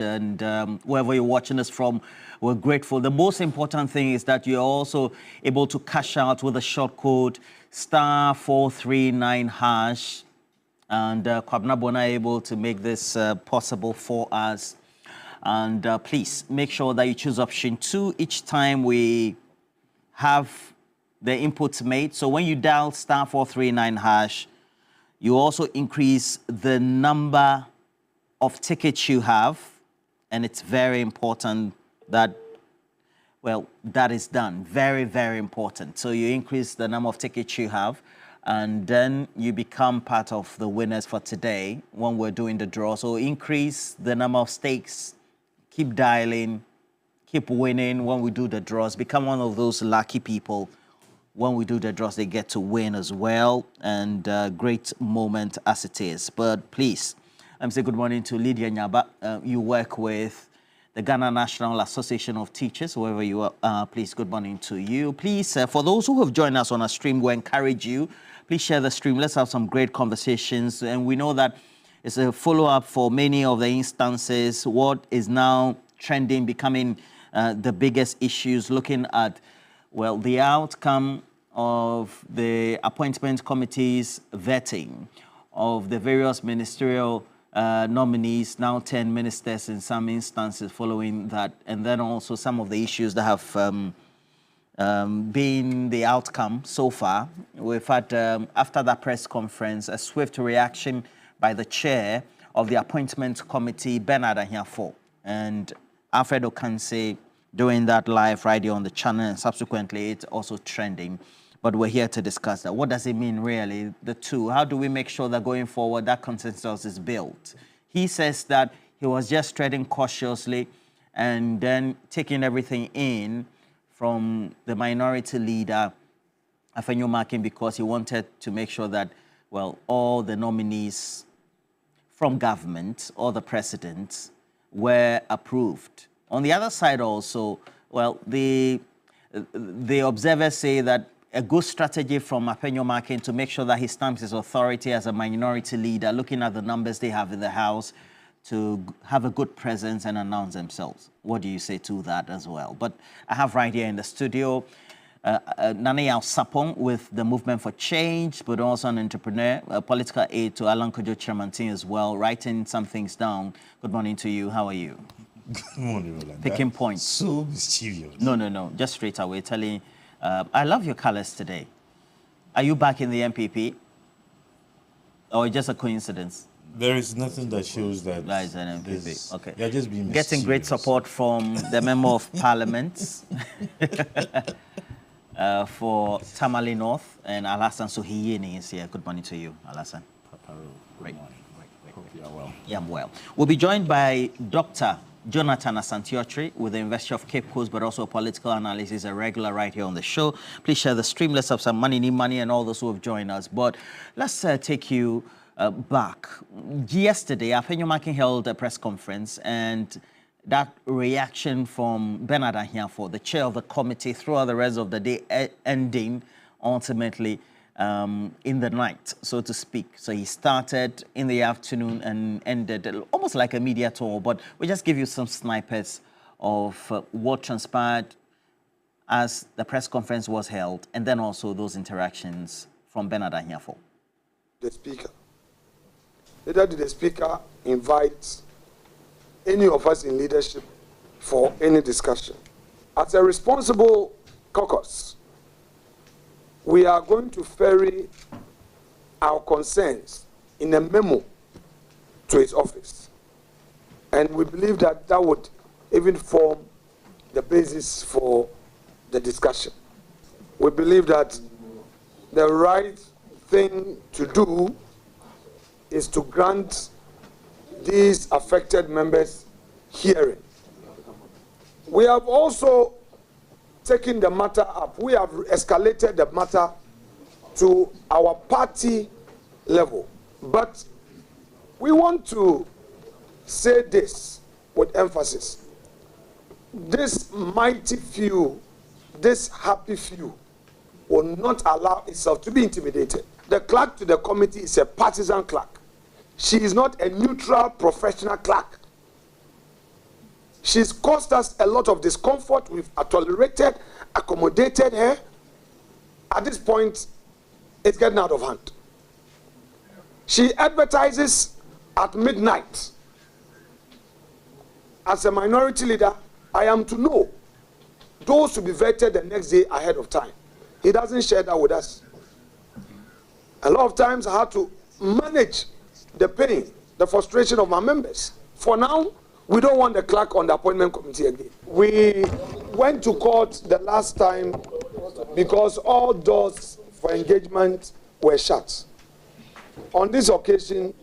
And wherever you're watching us from, we're grateful. The most important thing is that you're also able to cash out with a short code *439#, and Kwabena Bona able to make this possible for us. And please make sure that you choose option 2 each time we have the inputs made. So when you dial *439#, you also increase the number of tickets you have. And it's very important that, well, that is done. Very, very important. So you increase the number of tickets you have, and then you become part of the winners for today when we're doing the draw. So increase the number of stakes, keep dialing, keep winning when we do the draws. Become one of those lucky people. When we do the draws, they get to win as well. And great moment as it is. But please, I'm saying good morning to Lydia Nyaba. You work with the Ghana National Association of Teachers, wherever you are. Please, good morning to you. Please, for those who have joined us on our stream, we encourage you, please share the stream. Let's have some great conversations. And we know that it's a follow-up for many of the instances. What is now trending, becoming the biggest issues, looking at, well, the outcome of the appointment committee's vetting of the various ministerial nominees, now 10 ministers in some instances following that, and then also some of the issues that have been the outcome so far. We've had, after that press conference, a swift reaction by the chair of the appointment committee, Bernard Ahiafo, and Alfred Okanse doing that live right here on the channel, and subsequently it's also trending. But we're here to discuss that. What does it mean, really, the two? How do we make sure that going forward that consensus is built? He says that he was just treading cautiously and then taking everything in from the minority leader, Afenyo Makin, because he wanted to make sure that, well, all the nominees from government or the president were approved. On the other side also, well, the observers say that a good strategy from Afenyo Makin to make sure that he stamps his authority as a minority leader, looking at the numbers they have in the House, to have a good presence and announce themselves. What do you say to that as well? But I have right here in the studio Nana Yao Sapong with the Movement for Change, but also an entrepreneur, a political aide to Alan Kojo Chairman as well, writing some things down. Good morning to you. How are you? Good morning, Rolanda. Picking points. So mischievous. No. Just straight away telling. I love your colors today. Are you back in the MPP? Or just a coincidence? There is nothing that shows that. That is an MPP. Okay. You're just being getting great support from the Member of Parliament for Tamale North, and Alassane Sohiyeni is here. Good morning to you, Alassane. Good morning. Hope you are well. Yeah, I'm well. We'll be joined by Dr. Jonathan Asante-Okyere with the University of Cape Coast, but also a political analyst. He's a regular right here on the show. Please share the stream. Let's have some money, and all those who have joined us. But let's take you back. Yesterday, Afenyo Makin held a press conference, and that reaction from Bernard Ahiafo, the chair of the committee, throughout the rest of the day, ending ultimately in the night, so to speak. So he started in the afternoon and ended almost like a media tour, but we just give you some snipers of what transpired as the press conference was held, and then also those interactions from Bernard Ahiafo. The speaker. Neither did the speaker invite any of us in leadership for any discussion. As a responsible caucus, we are going to ferry our concerns in a memo to his office. And we believe that that would even form the basis for the discussion. We believe that the right thing to do is to grant these affected members hearing. We have also taken the matter up. We have escalated the matter to our party level. But we want to say this with emphasis. This mighty few, this happy few, will not allow itself to be intimidated. The clerk to the committee is a partisan clerk. She is not a neutral professional clerk. She's caused us a lot of discomfort. We've tolerated, accommodated her. At this point, it's getting out of hand. She advertises at midnight. As a minority leader, I am to know those to be vetted the next day ahead of time. He doesn't share that with us. A lot of times I had to manage the pain, the frustration of my members. For now, we don't want the clerk on the appointment committee again. We went to court the last time because all doors for engagement were shut. On this occasion,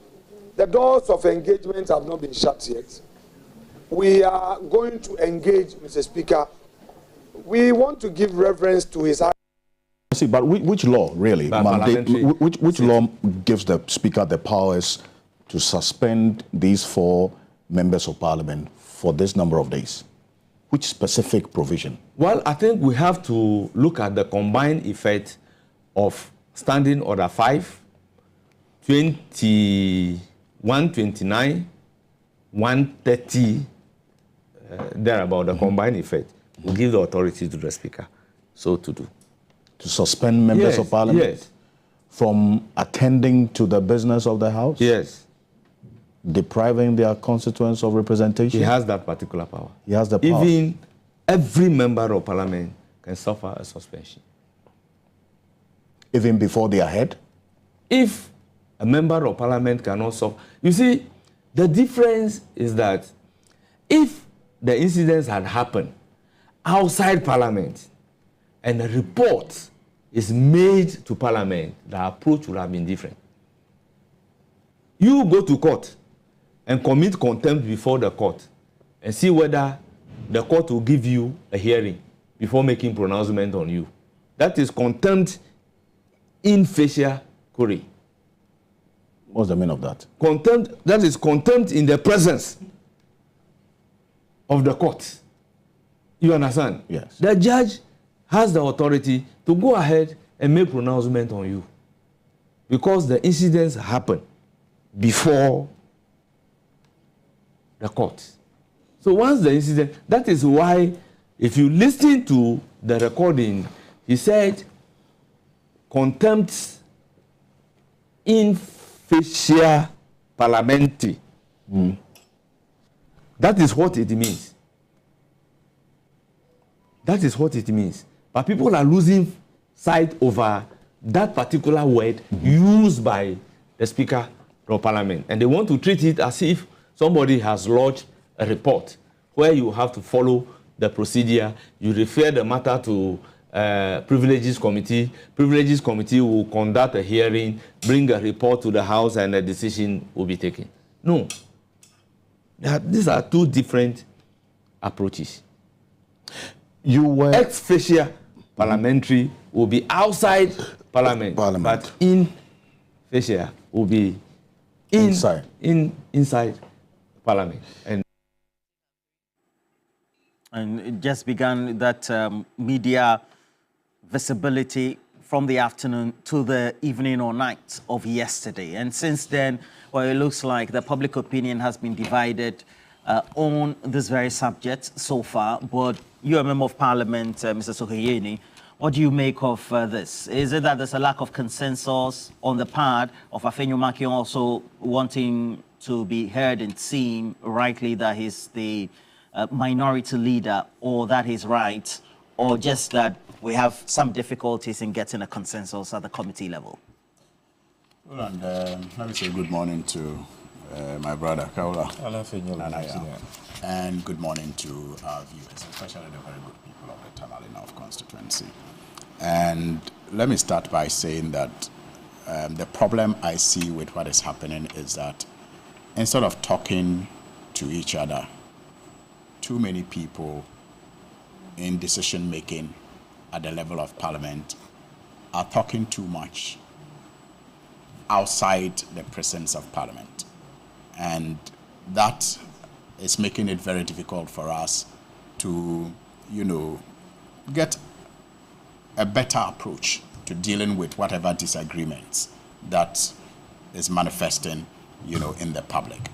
the doors of engagement have not been shut yet. We are going to engage, Mr. Speaker. We want to give reverence to his... See, but which law really? Which law gives the Speaker the powers to suspend these 4 members of Parliament for this number of days? Which specific provision? Well, I think we have to look at the combined effect of Standing Order 5, 129, 130, there about the combined effect. We give the authority to the Speaker so to do. To suspend members of Parliament? Yes. From attending to the business of the House? Yes. Depriving their constituents of representation? He has that particular power. He has the power. Even every member of Parliament can suffer a suspension. Even before they are heard? If a member of Parliament cannot suffer... You see, the difference is that if the incidents had happened outside Parliament and a report is made to Parliament, the approach would have been different. You go to court and commit contempt before the court and see whether the court will give you a hearing before making pronouncement on you. That is contempt in facie query. What's the meaning of that? Contempt, that is contempt in the presence of the court. You understand? Yes. The judge has the authority to go ahead and make pronouncement on you because the incidents happen before the court. So once the incident, that is why if you listen to the recording, he said contempt in facie parliamentary. That is what it means. That is what it means. But people are losing sight over that particular word used by the Speaker of Parliament. And they want to treat it as if somebody has lodged a report where you have to follow the procedure. You refer the matter to Privileges Committee. Privileges Committee will conduct a hearing, bring a report to the House, and a decision will be taken. No. These are 2 different approaches. You were... Ex facie parliamentary will be outside Parliament, but in facie will be inside Parliament. And it just began that media visibility from the afternoon to the evening or night of yesterday. And since then, well, it looks like the public opinion has been divided on this very subject so far. But you're a member of Parliament, Mr. Soheyeni. What do you make of this? Is it that there's a lack of consensus on the part of Afenyo-Makion also wanting to be heard and seen rightly that he's the minority leader, or that he's right, or just that we have some difficulties in getting a consensus at the committee level? Well, and let me say good morning to my brother, Kaula. And good morning to our viewers, especially the very good people of the Tamale North constituency. And let me start by saying that the problem I see with what is happening is that instead of talking to each other, too many people in decision making at the level of Parliament are talking too much outside the presence of Parliament. And that is making it very difficult for us to, get a better approach to dealing with whatever disagreements that is manifesting, in the public.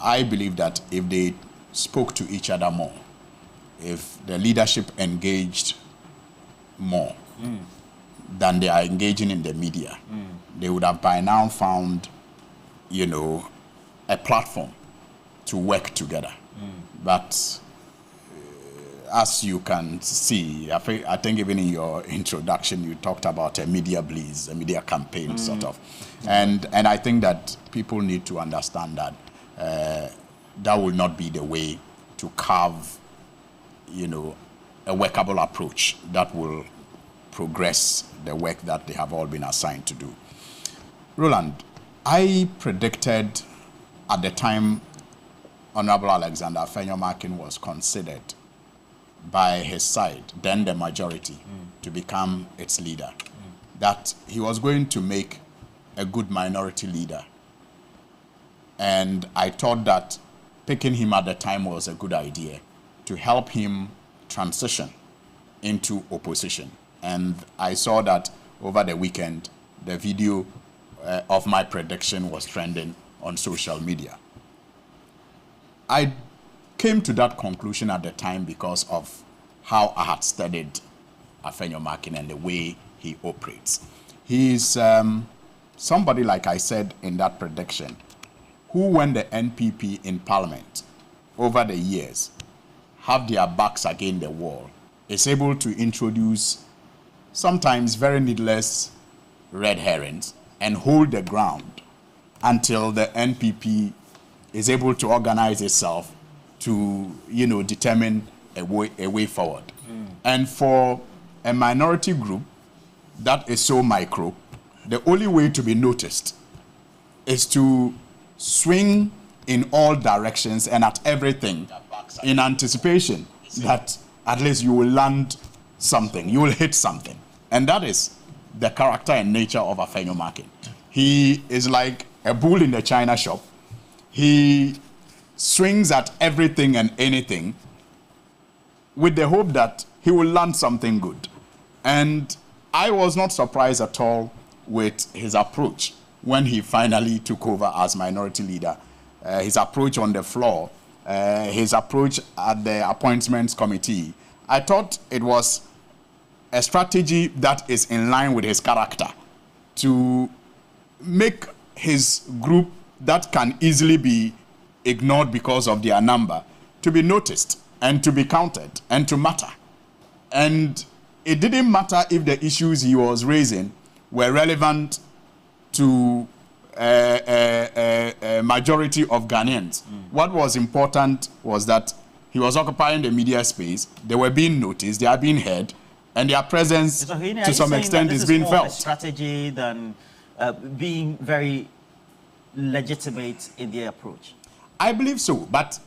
I believe that if they spoke to each other more, if the leadership engaged more than they are engaging in the media, they would have by now found, you know, a platform to work together. But as you can see, I think even in your introduction, you talked about a media bleeze, a media campaign, sort of. And I think that people need to understand that that will not be the way to carve, you know, a workable approach that will progress the work that they have all been assigned to do. Roland, I predicted at the time Honorable Alexander Afenyo-Markin was considered by his side, then the majority, to become its leader, that he was going to make a good minority leader. And I thought that picking him at the time was a good idea to help him transition into opposition. And I saw that over the weekend, the video of my prediction was trending on social media. I came to that conclusion at the time because of how I had studied Afenyo-Markin and the way he operates. He's somebody, like I said in that prediction, who, when the NPP in Parliament over the years have their backs against the wall, is able to introduce sometimes very needless red herrings and hold the ground until the NPP is able to organize itself to, you know, determine a way forward. And for a minority group that is so micro, the only way to be noticed is to swing in all directions and at everything in anticipation that at least you will land something, you will hit something. And that is the character and nature of Afenyo-Markin. He is like a bull in the china shop. He swings at everything and anything with the hope that he will land something good. And I was not surprised at all with his approach when he finally took over as minority leader. His approach on the floor, his approach at the appointments committee. I thought it was a strategy that is in line with his character to make his group that can easily be ignored because of their number to be noticed and to be counted and to matter. And it didn't matter if the issues he was raising were relevant to a majority of Ghanaians. What was important was that he was occupying the media space, they were being noticed, they are being heard, and their presence to some extent is being felt. This is more of a strategy than being very legitimate in their approach. I believe so, but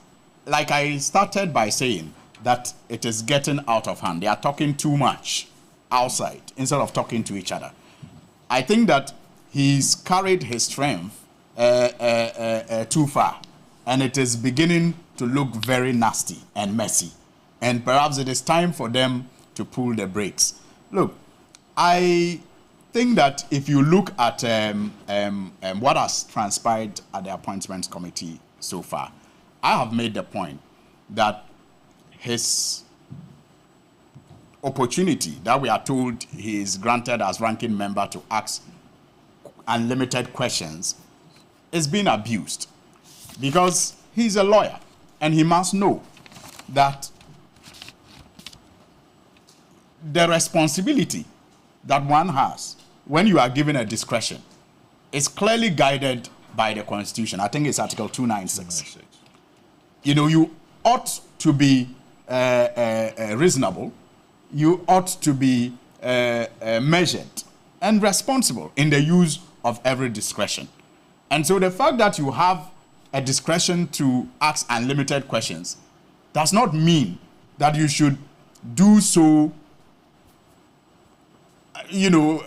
like I started by saying, that it is getting out of hand. They are talking too much outside instead of talking to each other. I think that he's carried his strength too far, and it is beginning to look very nasty and messy. And perhaps it is time for them to pull the brakes. Look, I think that if you look at what has transpired at the appointments committee so far, I have made the point that his opportunity that we are told he is granted as ranking member to ask unlimited questions is being abused, because he's a lawyer and he must know that the responsibility that one has when you are given a discretion is clearly guided by the Constitution. I think it's Article 296. You know, you ought to be reasonable, you ought to be measured and responsible in the use of every discretion. And so the fact that you have a discretion to ask unlimited questions does not mean that you should do so, you know,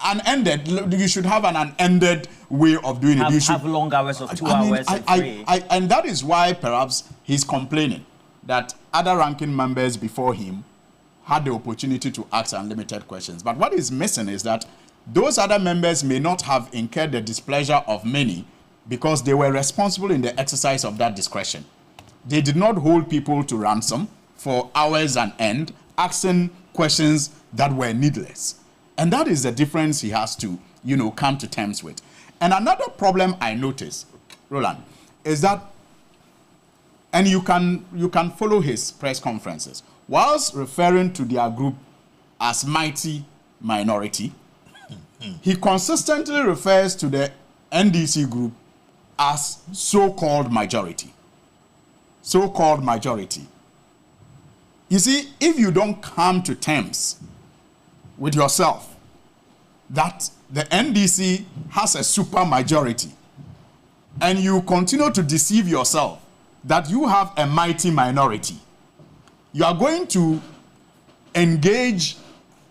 unended. You should have an unended way of doing it. You should have long hours of 2 hours and 3. And that is why perhaps he's complaining that other ranking members before him had the opportunity to ask unlimited questions. But what is missing is that those other members may not have incurred the displeasure of many because they were responsible in the exercise of that discretion. They did not hold people to ransom for hours on end, asking questions that were needless. And that is the difference he has to, come to terms with. And another problem I noticed, Roland, is that, and you can follow his press conferences, whilst referring to their group as mighty minority, he consistently refers to the NDC group as so-called majority. So-called majority. You see, if you don't come to terms with yourself that the NDC has a super majority, and you continue to deceive yourself that you have a mighty minority, you are going to engage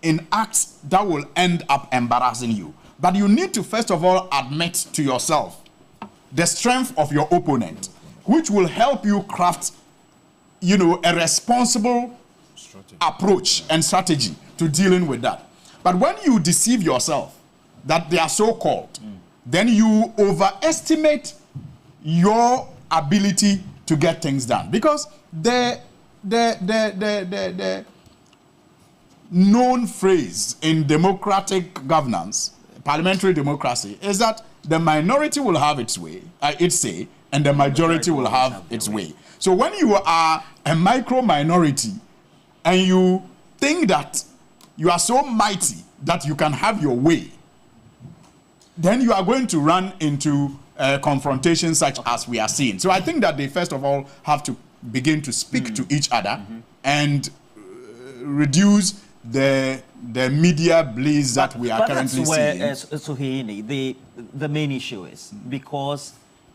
in acts that will end up embarrassing you. But you need to first of all admit to yourself the strength of your opponent, which will help you craft, a responsible approach and strategy to dealing with that. But when you deceive yourself that they are so-called, then you overestimate your ability to get things done. Because the known phrase in democratic governance, parliamentary democracy, is that the minority will have its way, its say, and the majority will have its way. So when you are a micro minority and you think that you are so mighty that you can have your way, then you are going to run into confrontations such as we are seeing. So I think that they first of all have to begin to speak to each other and reduce the media blaze that we are currently seeing. That's where, Suhini, the main issue is, because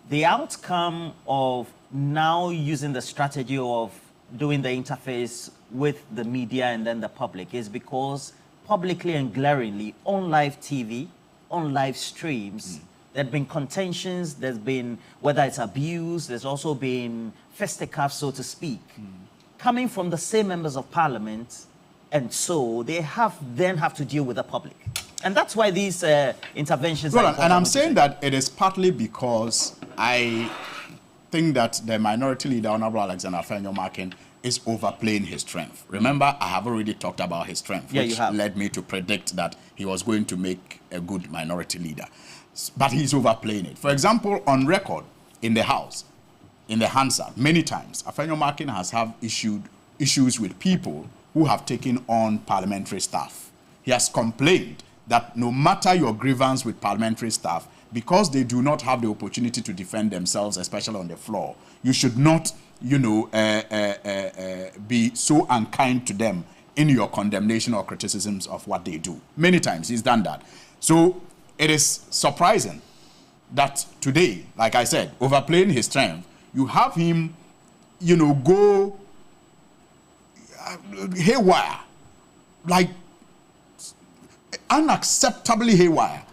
the outcome of now using the strategy of doing the interface with the media and then the public is because publicly and glaringly on live TV, on live streams, there have been contentions, there's been, whether it's abuse, there's also been fisticuffs, so to speak, coming from the same members of parliament, and so they then have to deal with the public. And that's why these interventions are important. And I'm saying that it is partly because I think that the minority leader, Honorable Alexander Afenyo-Markin, is overplaying his strength. Remember, I have already talked about his strength, which led me to predict that he was going to make a good minority leader. But he's overplaying it. For example, on record in the House, in the Hansard, many times, Afenyo-Markin has issues with people who have taken on parliamentary staff. He has complained that no matter your grievance with parliamentary staff, because they do not have the opportunity to defend themselves, especially on the floor, you should not, be so unkind to them in your condemnation or criticisms of what they do. Many times he's done that. So it is surprising that today, like I said, overplaying his strength, you have him, go haywire, like unacceptably haywire,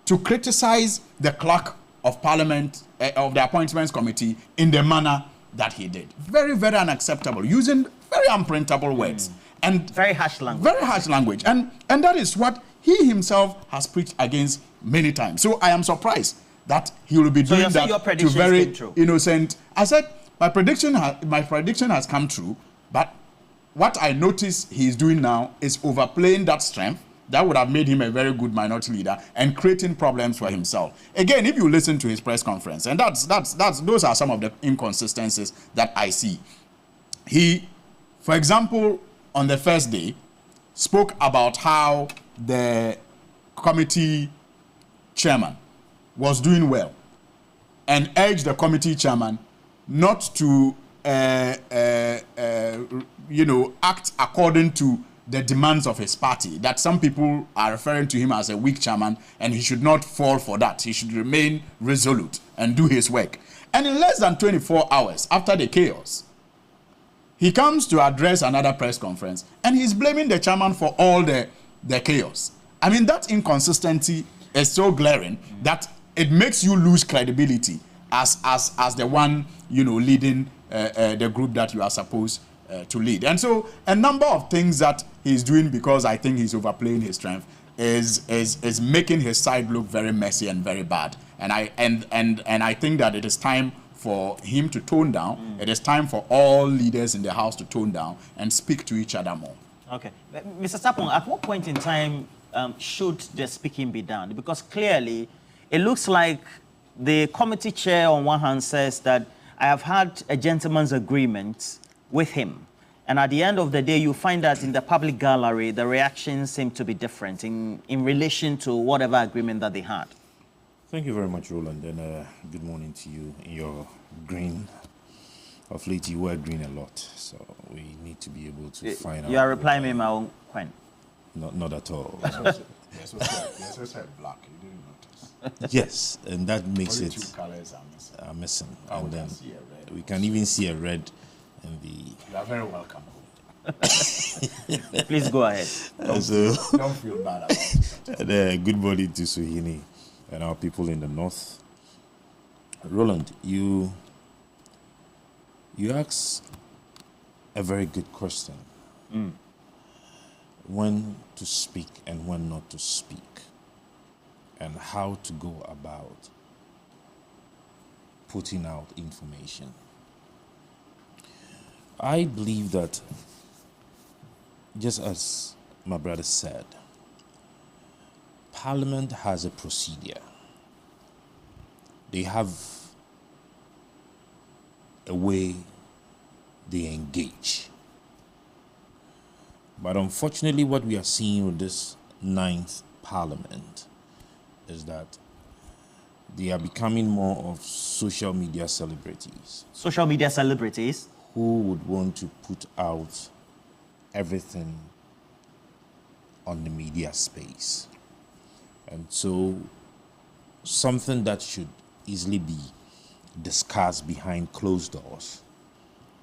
to criticize the clerk of parliament, of the appointments committee, in the manner that he did. Very, very unacceptable, using very unprintable words. And very harsh language. Very harsh language. And that is what he himself has preached against many times. So I am surprised that he will be doing that to very innocent. I said, my prediction has come true, but what I notice he's doing now is overplaying that strength that would have made him a very good minority leader and creating problems for himself. Again, if you listen to his press conference, and those are some of the inconsistencies that I see. He, for example, on the first day, spoke about how the committee chairman was doing well and urged the committee chairman not to act according to the demands of his party, that some people are referring to him as a weak chairman, and he should not fall for that. He should remain resolute and do his work. And in less than 24 hours after the chaos, he comes to address another press conference, and he's blaming the chairman for all the chaos. I mean, that inconsistency is so glaring that it makes you lose credibility as the one, leading the group that you are supposed to lead. And so a number of things that he's doing, because I think he's overplaying his strength, is making his side look very messy and very bad. And I think that it is time for him to tone down. It is time for all leaders in the House to tone down and speak to each other more. Okay. Mr. Sapong, at what point in time should the speaking be done? Because clearly, it looks like the committee chair on one hand says that I have had a gentleman's agreement with him. And at the end of the day, you find that in the public gallery, the reactions seem to be different in relation to whatever agreement that they had. Thank you very much, Roland, and good morning to you in your green. Of late, you wear green a lot, so we need to be able to find out. You are replying me my own point. Not at all. Yes, we said black. You didn't notice. Yes, and that makes Only it two colors are missing. And we then can see a red. we can even see a red in the. You are very welcome. Please go ahead. So, Don't feel bad about it. good morning to Suhini and our people in the north. Roland, you asked a very good question. When to speak and when not to speak, and how to go about putting out information. I believe that, just as my brother said, Parliament has a procedure. They have a way they engage. But unfortunately, what we are seeing with this 9th Parliament is that they are becoming more of social media celebrities. Social media celebrities? Who would want to put out everything on the media space. And so something that should easily be discussed behind closed doors,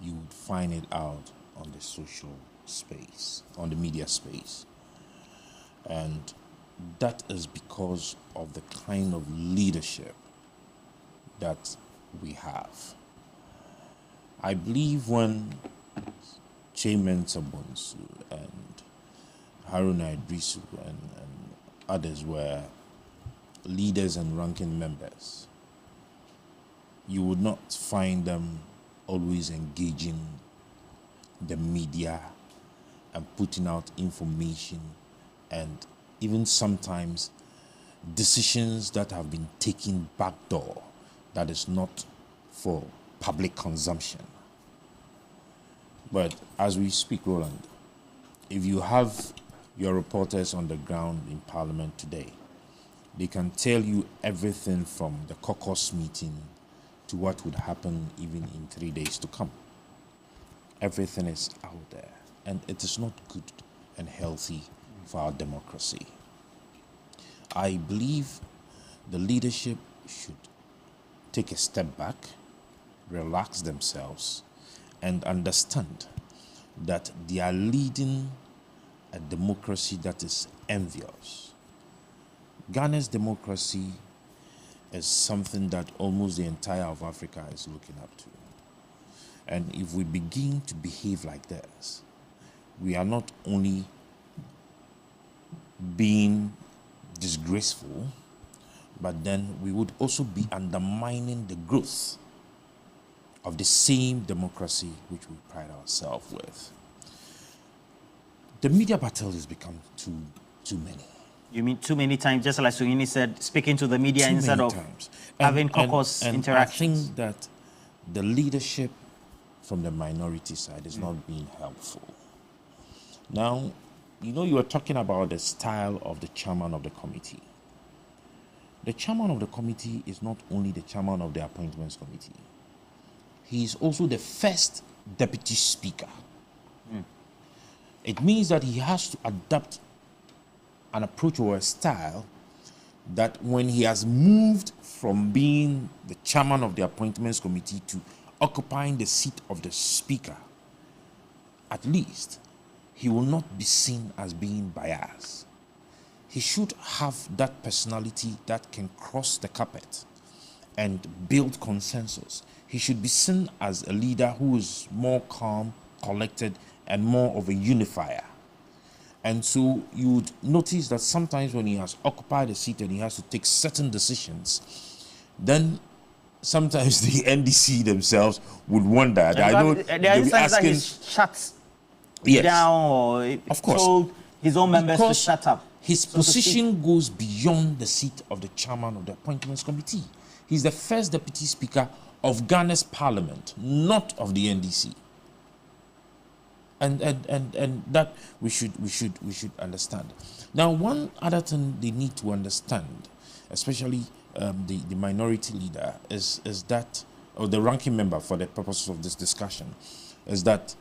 you would find it out on the social space, on the media space. And that is because of the kind of leadership that we have. I believe when Chairman Sabonsu and Haruna Idrisu and others were leaders and ranking members, you would not find them always engaging the media and putting out information, and even sometimes decisions that have been taken backdoor that is not for public consumption. But as we speak, Roland, if you have your reporters on the ground in Parliament today, they can tell you everything from the caucus meeting to what would happen even in 3 days to come. Everything is out there, and it is not good and healthy for our democracy. I believe the leadership should take a step back, relax themselves, and understand that they are leading a democracy that is envious. Ghana's democracy is something that almost the entire of Africa is looking up to. And if we begin to behave like this, we are not only being disgraceful, but then we would also be undermining the growth of the same democracy which we pride ourselves with. The media battle has become too many. You mean too many times, just like Suhini said, speaking to the media Too instead many of times. having caucus and interactions? I think that the leadership from the minority side is not being helpful. Now, you were talking about the style of the chairman of the committee. The chairman of the committee is not only the chairman of the appointments committee. He is also the first deputy speaker. It means that he has to adapt an approach or a style that when he has moved from being the chairman of the appointments committee to occupying the seat of the speaker, at least he will not be seen as being biased. He should have that personality that can cross the carpet and build consensus. He should be seen as a leader who is more calm, collected, and more of a unifier. And so you would notice that sometimes when he has occupied a seat and he has to take certain decisions, then sometimes the NDC themselves would wonder. I know there are instances that he shuts down or of course, told his own members to shut up. His position goes beyond the seat of the chairman of the appointments committee. He's the first deputy speaker of Ghana's parliament, not of the NDC. And that we should understand. Now, one other thing they need to understand, especially the minority leader, is that, or the ranking member for the purposes of this discussion, is that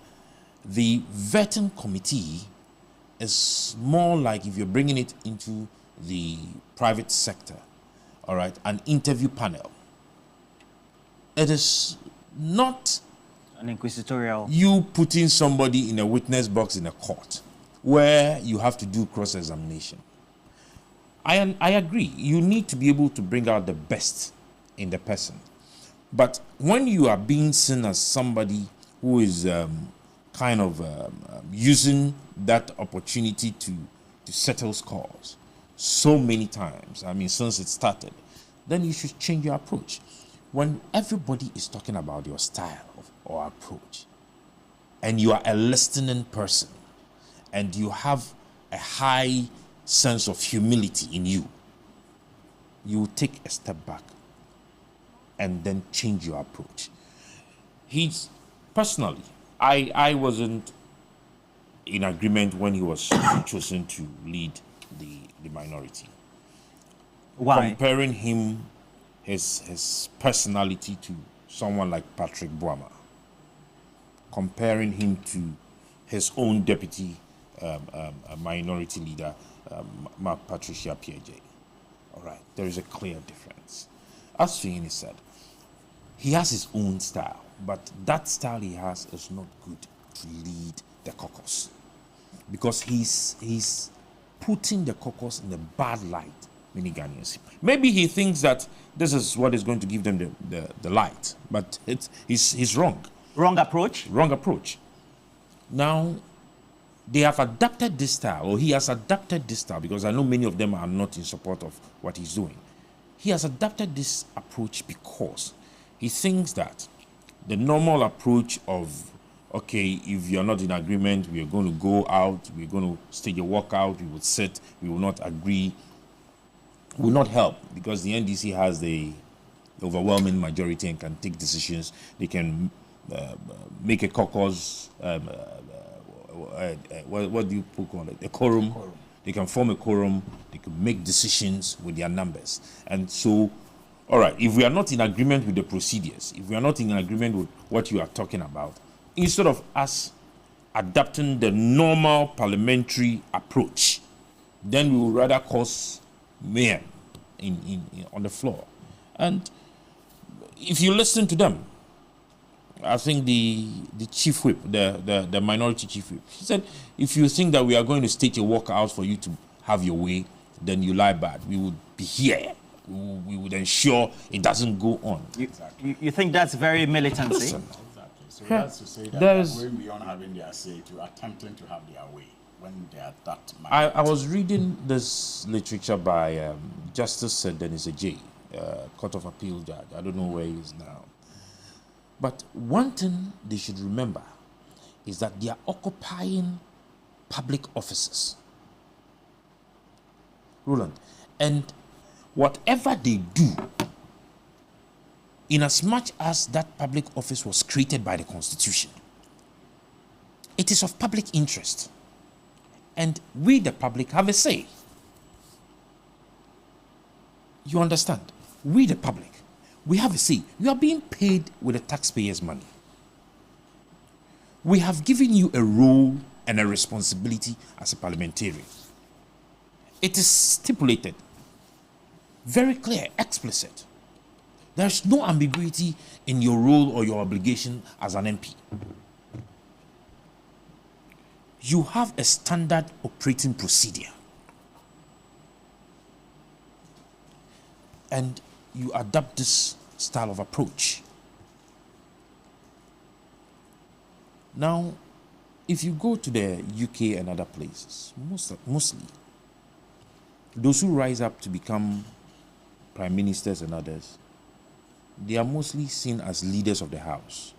the vetting committee is more like, if you're bringing it into the private sector, all right, an interview panel. It is not an inquisitorial. You putting somebody in a witness box in a court where you have to do cross-examination. I agree. You need to be able to bring out the best in the person. But when you are being seen as somebody who is using that opportunity to settle scores so many times, I mean, since it started, then you should change your approach. When everybody is talking about your style or approach, and you are a listening person, and you have a high sense of humility in you, you will take a step back and then change your approach. Personally, I wasn't in agreement when he was chosen to lead the minority. Why? Comparing him, his personality to someone like Patrick Boama, comparing him to his own deputy minority leader, Mark Patricia Piaget. All right, there is a clear difference. As Fiyini said, he has his own style, but that style he has is not good to lead the caucus, because he's putting the caucus in a bad light. Many Ghanaians. Maybe he thinks that this is what is going to give them the light, but he's wrong. Wrong approach? Wrong approach. Now, they have adapted this style, or he has adapted this style, because I know many of them are not in support of what he's doing. He has adapted this approach because he thinks that the normal approach of, okay, if you're not in agreement, we are going to go out, we're going to stage a walkout, we will sit, we will not agree, will not help, because the NDC has the overwhelming majority and can take decisions. They can make a caucus, what do you call it? A quorum. They can form a quorum. They can make decisions with their numbers. And so, all right, if we are not in agreement with the procedures, if we are not in agreement with what you are talking about, instead of us adapting the normal parliamentary approach, then we will rather cause mayhem on the floor. And if you listen to them, I think the chief whip, the minority chief whip, he said, if you think that we are going to stage a walkout for you to have your way, then you lie bad. We would be here. We would ensure it doesn't go on. You think that's very militancy? Listen. Exactly. So that's to say that they're going beyond having their say to attempting to have their way when they are that minority. I was reading this literature by Justice Dennis J, Court of Appeal judge. I don't know where he is now. But one thing they should remember is that they are occupying public offices. Roland. And whatever they do, in as much as that public office was created by the Constitution, it is of public interest. And we, the public, have a say. You understand? We, the public, we have a say. You are being paid with the taxpayers' money. We have given you a role and a responsibility as a parliamentarian. It is stipulated, very clear, explicit. There's no ambiguity in your role or your obligation as an MP. You have a standard operating procedure. And you adapt this style of approach. Now, if you go to the UK and other places, mostly, those who rise up to become prime ministers and others, they are mostly seen as leaders of the house.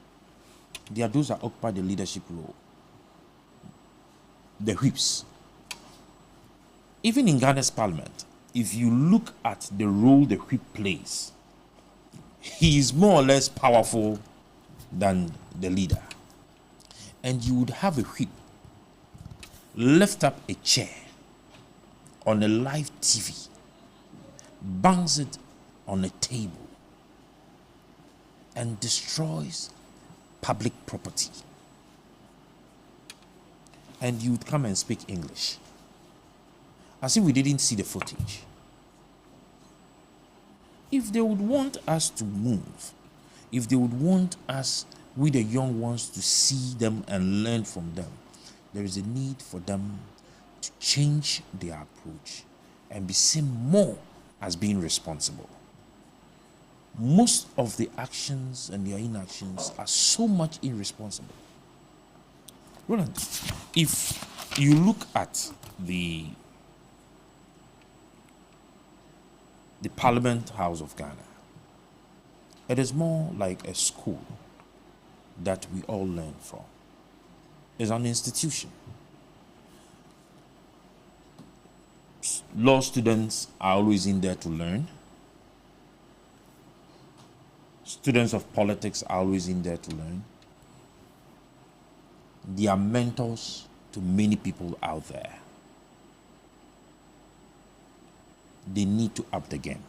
They are those that occupy the leadership role. The whips. Even in Ghana's parliament, if you look at the role the whip plays, he is more or less powerful than the leader. And you would have a whip lift up a chair on a live TV, bangs it on a table, and destroys public property. And you would come and speak English, as if we didn't see the footage. If they would want us to move, if they would want us, we the young ones, to see them and learn from them, there is a need for them to change their approach and be seen more as being responsible. Most of the actions and their inactions are so much irresponsible. Roland, if you look at the Parliament House of Ghana, it is more like a school that we all learn from. It's an institution. Law students are always in there to learn. Students of politics are always in there to learn. They are mentors to many people out there. They need to up the game.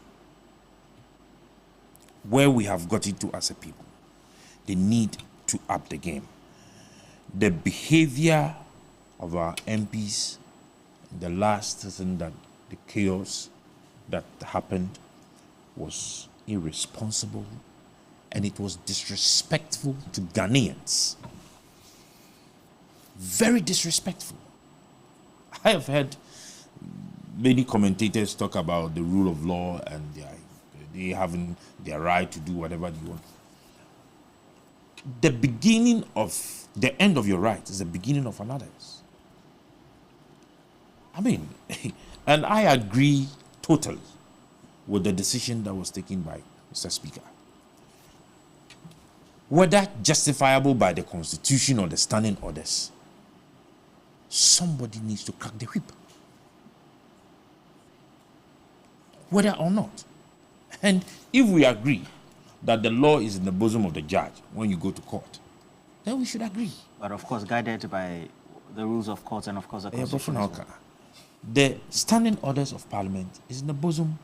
Where we have got into as a people, they need to up the game. The behavior of our MPs, the last season, that the chaos that happened was irresponsible, and it was disrespectful to Ghanaians. Very disrespectful. I have heard many commentators talk about the rule of law and they having their right to do whatever they want. The beginning of the end of your right is the beginning of another's. I mean, and I agree totally with the decision that was taken by Mr. Speaker. Whether justifiable by the Constitution or the standing orders, somebody needs to crack the whip. Whether or not. And if we agree that the law is in the bosom of the judge when you go to court, then we should agree. But of course, guided by the rules of court and of course the Constitution. The standing orders of Parliament is in the bosom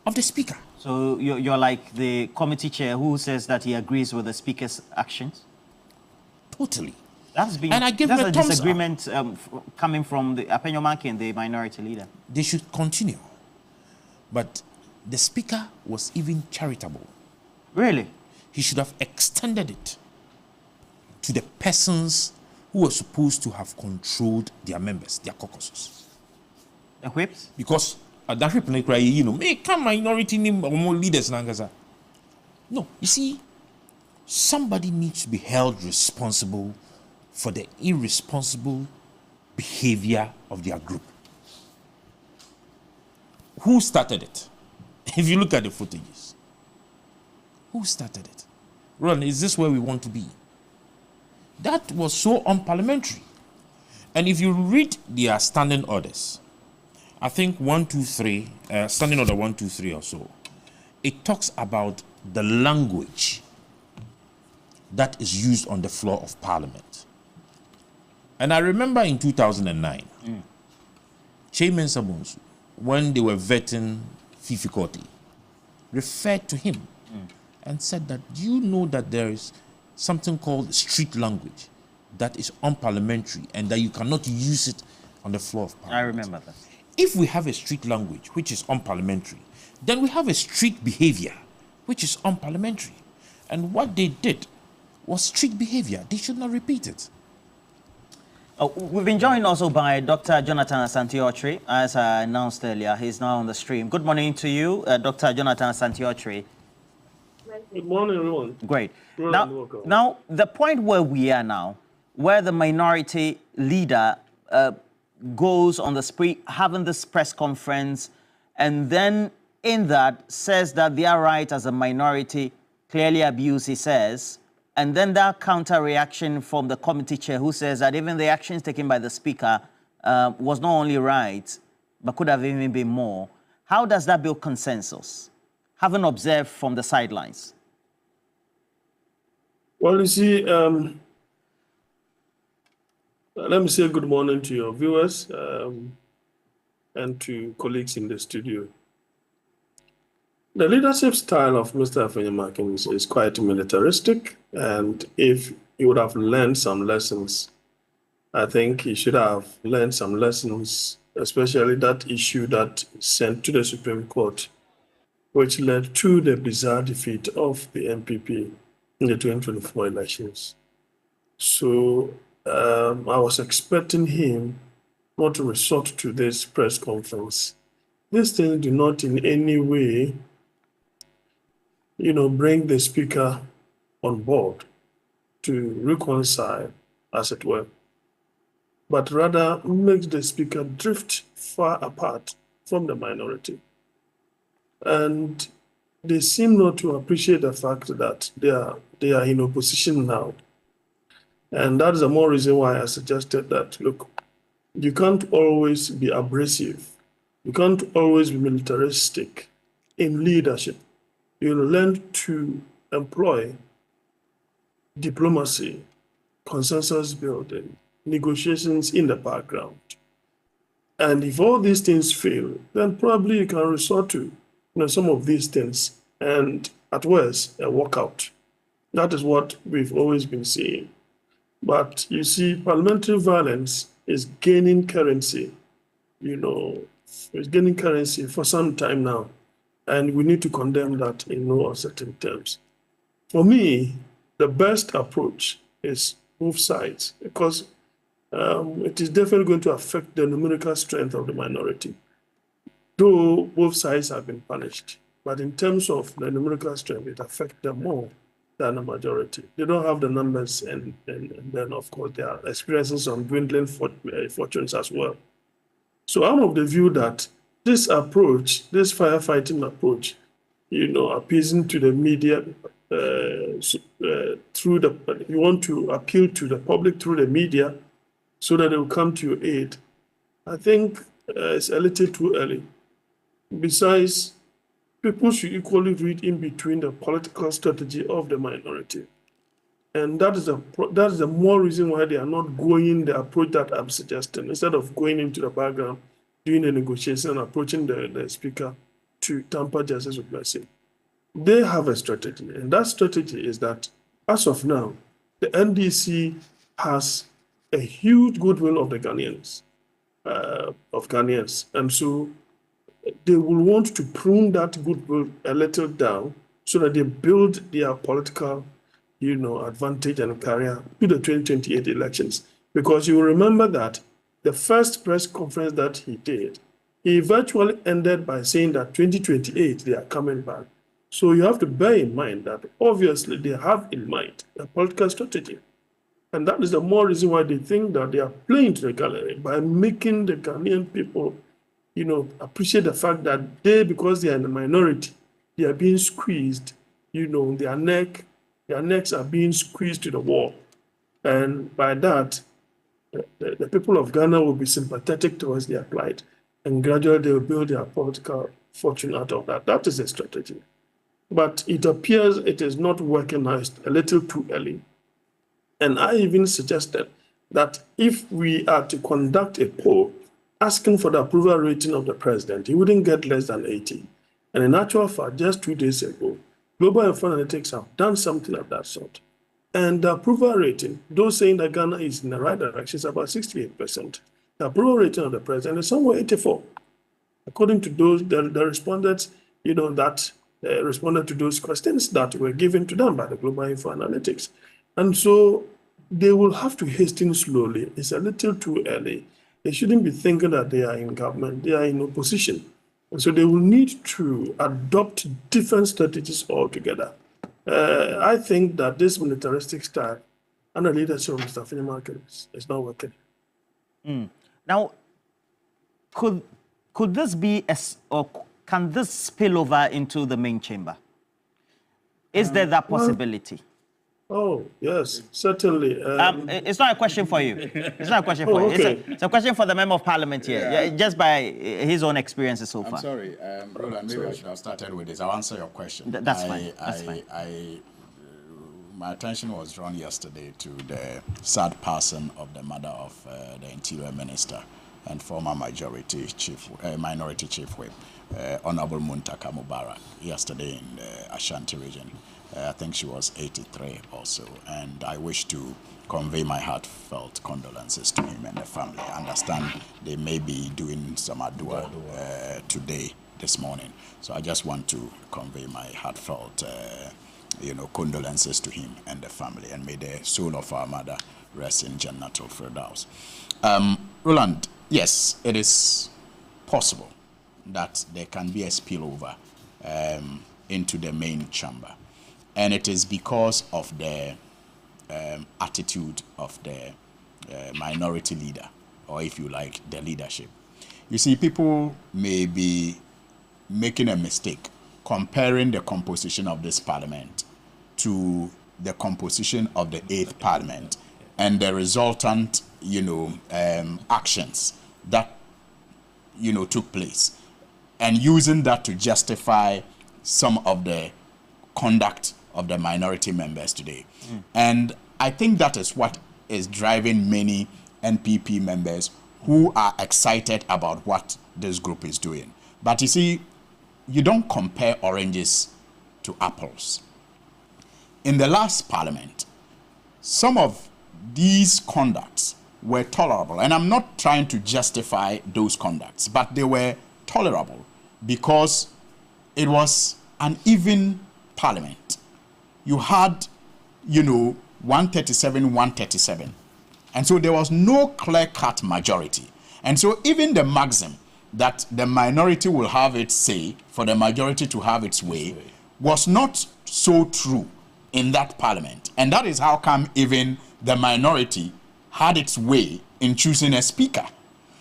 of the Speaker. So you're like the committee chair who says that he agrees with the Speaker's actions? Totally. That's been, and I give that's them a thumbs disagreement coming from the Apenyo Maki and the minority leader. They should continue. But the Speaker was even charitable. Really? He should have extended it to the persons who were supposed to have controlled their members, their caucuses. The whips? Because that whip, you know, make minority name or more leaders. No, you see, somebody needs to be held responsible for the irresponsible behavior of their group. Who started it? If you look at the footages, who started it? Ron, is this where we want to be? That was so unparliamentary. And if you read their standing orders, I think 1, 2, 3, standing order 1, 2, 3 or so, it talks about the language that is used on the floor of Parliament. And I remember in 2009, Chairman Sabunsu, when they were vetting Fifi Korte, referred to him and said that, you know that there is something called street language that is unparliamentary and that you cannot use it on the floor of Parliament. I remember that. If we have a street language which is unparliamentary, then we have a street behavior which is unparliamentary. And what they did was street behavior. They should not repeat it. We've been joined also by Dr. Jonathan Asante-Otri, as I announced earlier. He's now on the stream. Good morning to you, Dr. Jonathan Asante-Otri. Good morning, everyone. Great. Now, the point where we are now, where the minority leader goes on the spree, having this press conference, and then in that says that their right as a minority clearly abused, he says, and then that counter reaction from the committee chair who says that even the actions taken by the speaker was not only right, but could have even been more. How does that build consensus, having observed from the sidelines? Well, you see, let me say good morning to your viewers and to colleagues in the studio. The leadership style of Mr. Afenyamakins is quite militaristic, and if he would have learned some lessons, I think he should have learned some lessons, especially that issue that sent to the Supreme Court, which led to the bizarre defeat of the MPP in the 2024 elections. So I was expecting him not to resort to this press conference. These things do not in any way, bring the speaker on board to reconcile, as it were, but rather makes the speaker drift far apart from the minority. And they seem not to appreciate the fact that they are in opposition now. And that is the more reason why I suggested that, look, you can't always be abrasive. You can't always be militaristic in leadership. You learn to employ diplomacy, consensus building, negotiations in the background. And if all these things fail, then probably you can resort to some of these things and at worst, a walkout. That is what we've always been seeing. But you see, parliamentary violence is gaining currency, it's gaining currency for some time now. And we need to condemn that in no uncertain terms. For me, the best approach is both sides, because it is definitely going to affect the numerical strength of the minority. Though both sides have been punished, but in terms of the numerical strength, it affects them more than the majority. They don't have the numbers, and then, of course, they are experiencing some dwindling fortunes as well. So I'm of the view that this approach, this firefighting approach, appeasing to the media through you want to appeal to the public through the media so that they will come to your aid, I think it's a little too early. Besides, people should equally read in between the political strategy of the minority. And that is the more reason why they are not going the approach that I'm suggesting. Instead of going into the background, doing the negotiation and approaching the speaker to tamper justice with mercy. They have a strategy, and that strategy is that, as of now, the NDC has a huge goodwill of the Ghanaians, and so they will want to prune that goodwill a little down so that they build their political, advantage and career to the 2028 elections. Because you will remember that the first press conference that he did, he virtually ended by saying that 2028 they are coming back. So you have to bear in mind that obviously they have in mind a political strategy. And that is the more reason why they think that they are playing to the gallery by making the Ghanaian people, appreciate the fact that because they are in the minority, they are being squeezed, their necks are being squeezed to the wall. And by that, the people of Ghana will be sympathetic towards their plight, and gradually they will build their political fortune out of that. That is a strategy. But it appears it is not working now, it's a little too early. And I even suggested that if we are to conduct a poll asking for the approval rating of the president, he wouldn't get less than 80. And in actual fact, just 2 days ago, Global Analytics have done something of that sort. And the approval rating, those saying that Ghana is in the right direction, is about 68%. The approval rating of the president is somewhere 84. According to those, the respondents, that responded to those questions that were given to them by the Global Analytics. And so they will have to hasten slowly. It's a little too early. They shouldn't be thinking that they are in government. They are in opposition. And so they will need to adopt different strategies altogether. I think that this militaristic style and the leadership of Mr. Afenyamakins is not working. Now, could this be, or can this spill over into the main chamber? Is there that possibility? Oh, yes, certainly. It's not a question for you. It's not a question for you. Okay. It's a question for the Member of Parliament here, yeah, just by his own experiences so far. I'm sorry, Roland, maybe I should have started with this. I'll answer your question. That's fine. That's fine. My attention was drawn yesterday to the sad passing of the mother of the Interior Minister and former Minority Chief Whip, Honorable Muntaka Mubarak, yesterday in the Ashanti region. I think she was 83 also, and I wish to convey my heartfelt condolences to him and the family. I understand they may be doing some adua today, this morning, so I just want to convey my heartfelt condolences to him and the family, and may the soul of our mother rest in Jannatul Firdaus. Roland, yes, it is possible that there can be a spillover into the main chamber. And it is because of the attitude of the minority leader, or if you like, the leadership. You see, people may be making a mistake comparing the composition of this parliament to the composition of the 8th parliament and the resultant, actions that, took place, and using that to justify some of the conduct of the minority members today. And I think that is what is driving many NPP members who are excited about what this group is doing. But you see, you don't compare oranges to apples. In the last parliament, some of these conducts were tolerable, and I'm not trying to justify those conducts, but they were tolerable because it was an even parliament. You had, 137, 137. And so there was no clear-cut majority. And so even the maxim that the minority will have its say for the majority to have its way was not so true in that parliament. And that is how come even the minority had its way in choosing a speaker.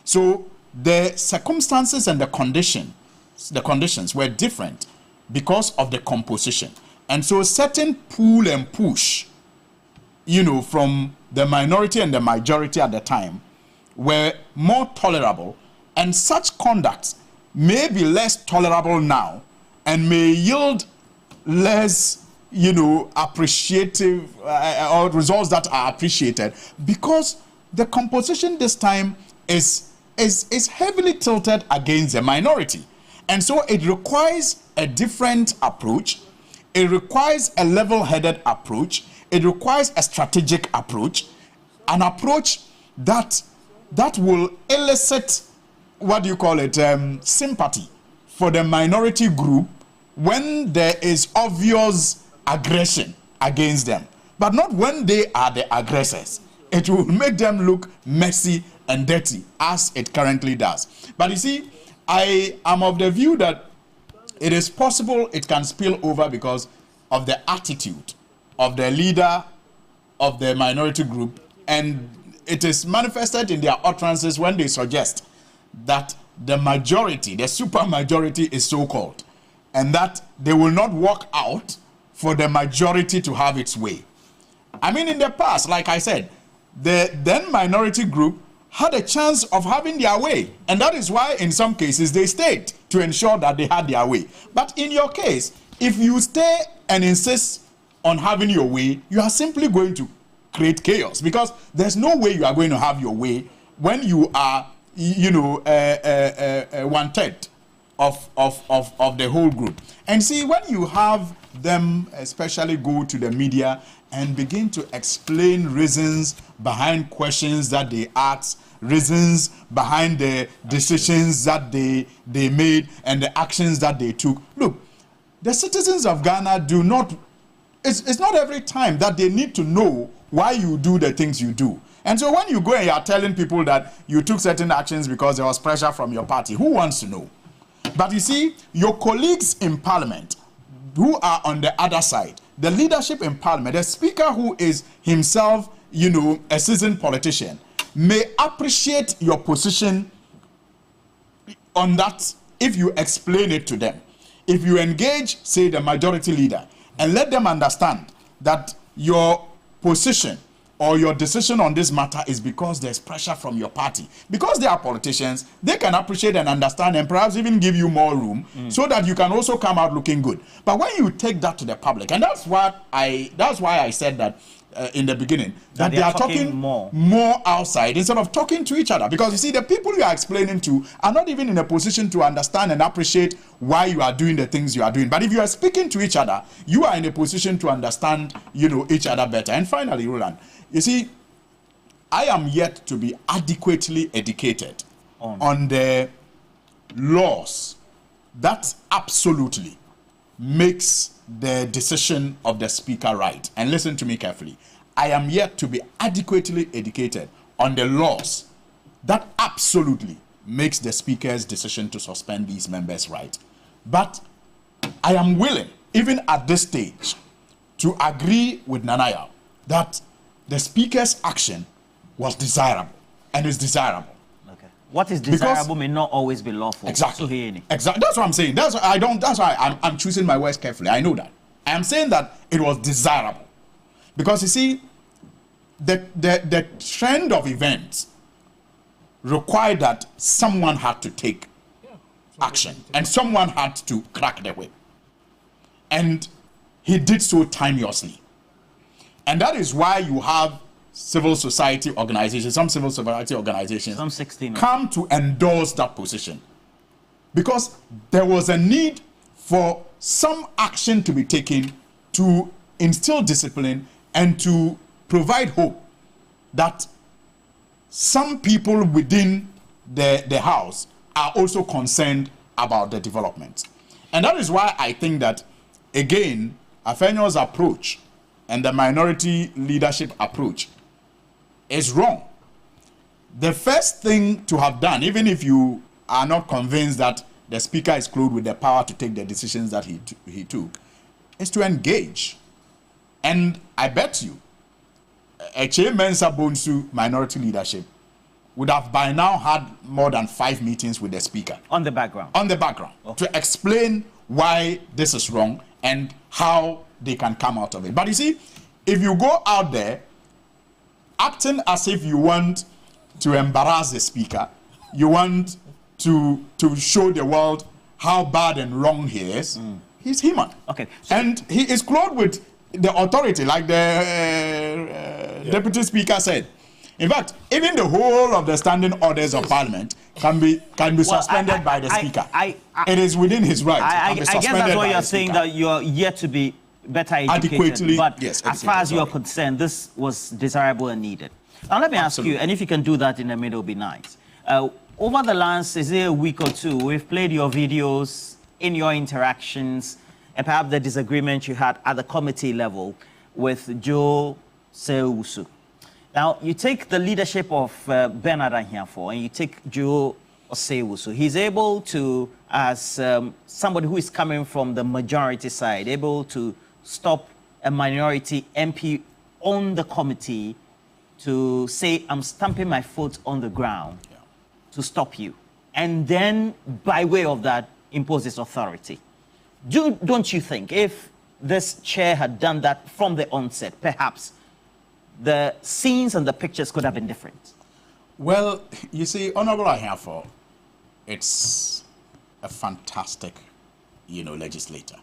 So the circumstances and the conditions were different because of the composition. And so certain pull and push, from the minority and the majority at the time were more tolerable, and such conduct may be less tolerable now and may yield less, appreciative or results that are appreciated because the composition this time is heavily tilted against the minority. And so it requires a different approach. It requires a level-headed approach. It requires a strategic approach, an approach that will elicit, sympathy for the minority group when there is obvious aggression against them, but not when they are the aggressors. It will make them look messy and dirty, as it currently does. But you see, I am of the view that it is possible it can spill over because of the attitude of the leader of the minority group, and it is manifested in their utterances when they suggest that the majority, the supermajority is so-called, and that they will not walk out for the majority to have its way. I mean, in the past, like I said, the then minority group had a chance of having their way, and that is why in some cases they stayed to ensure that they had their way. But in your case, if you stay and insist on having your way, you are simply going to create chaos, because there's no way you are going to have your way when you are, 1/3 of the whole group. And see, when you have them especially go to the media and begin to explain reasons behind questions that they asked, reasons behind the decisions that they made and the actions that they took. Look, the citizens of Ghana do not, it's not every time that they need to know why you do the things you do. And so when you go and you are telling people that you took certain actions because there was pressure from your party, who wants to know? But you see, your colleagues in Parliament who are on the other side, the leadership in Parliament, the Speaker who is himself, a seasoned politician, may appreciate your position on that if you explain it to them. If you engage, say, the majority leader, and let them understand that your position or your decision on this matter is because there's pressure from your party. Because they are politicians, they can appreciate and understand and perhaps even give you more room so that you can also come out looking good. But when you take that to the public, and that's why I said that in the beginning, that they are talking more outside instead of talking to each other. Because you see, the people you are explaining to are not even in a position to understand and appreciate why you are doing the things you are doing. But if you are speaking to each other, you are in a position to understand, each other better. And finally, Roland, you see, I am yet to be adequately educated on the laws that absolutely makes the decision of the speaker right. And listen to me carefully. I am yet to be adequately educated on the laws that absolutely makes the speaker's decision to suspend these members right. But I am willing, even at this stage, to agree with Nanaya that the speaker's action was desirable and is desirable. Okay. What is desirable may not always be lawful. Exactly. Exactly. That's what I'm saying. That's why I'm choosing my words carefully. I know that. I am saying that it was desirable. Because you see, the trend of events required that someone had to take action and someone had to crack the whip. And he did so timeously. And that is why you have civil society organizations, some civil society organizations, some 16 come to endorse that position. Because there was a need for some action to be taken to instill discipline and to provide hope that some people within the House are also concerned about the development. And that is why I think that, again, Afenyo's approach and the minority leadership approach is wrong. The first thing to have done, even if you are not convinced that the speaker is clothed with the power to take the decisions that he took, is to engage. And I bet you, Eche Mensah Bonsu minority leadership would have by now had more than 5 meetings with the speaker. On the background. On the background. Okay. To explain why this is wrong and how they can come out of it. But you see, if you go out there acting as if you want to embarrass the speaker, you want to show the world how bad and wrong he is, he's human. Okay. And he is clothed with the authority, like the deputy speaker said. In fact, even the whole of the standing orders of Parliament can be suspended by the speaker. It is within his right. I guess that's what you're saying, that you're yet to be better educated. But yes, as far as you're concerned, this was desirable and needed. Now let me ask you, and if you can do that in the middle, it'll be nice. Over the last, is it a week or two, we've played your videos in your interactions and perhaps the disagreement you had at the committee level with Joe Sewusu. Now, you take the leadership of Bernard Ahiafo and you take Joe Sewusu. He's able to, as somebody who is coming from the majority side, able to stop a minority MP on the committee to say, I'm stamping my foot on the ground to stop you. And then, by way of that, impose his authority. Don't you think if this chair had done that from the onset, perhaps the scenes and the pictures could have been different? Well, you see, Honorable Ahiafo, it's a fantastic, legislator.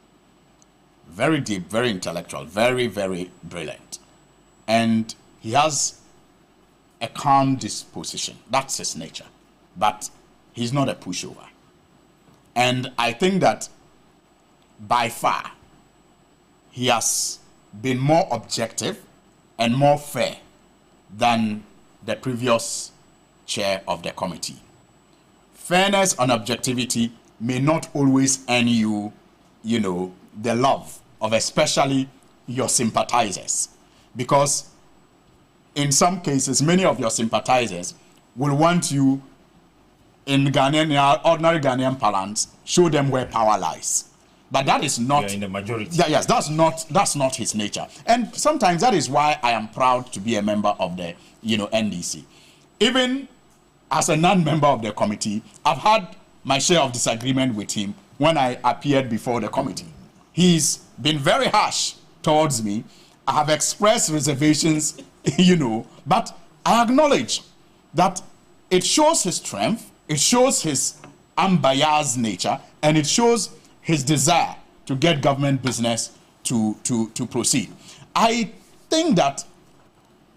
Very deep, very intellectual, very, very brilliant. And he has a calm disposition. That's his nature. But he's not a pushover. And I think that by far, he has been more objective and more fair than the previous chair of the committee. Fairness and objectivity may not always earn you, the love of especially your sympathizers. Because in some cases, many of your sympathizers will want you, in ordinary Ghanaian parlance, show them where power lies. But that is not in the majority. Yes, that's not his nature. And sometimes that is why I am proud to be a member of the NDC. Even as a non-member of the committee, I've had my share of disagreement with him when I appeared before the committee. He's been very harsh towards me. I have expressed reservations, but I acknowledge that it shows his strength, it shows his unbiased nature, and it shows his desire to get government business to proceed. I think that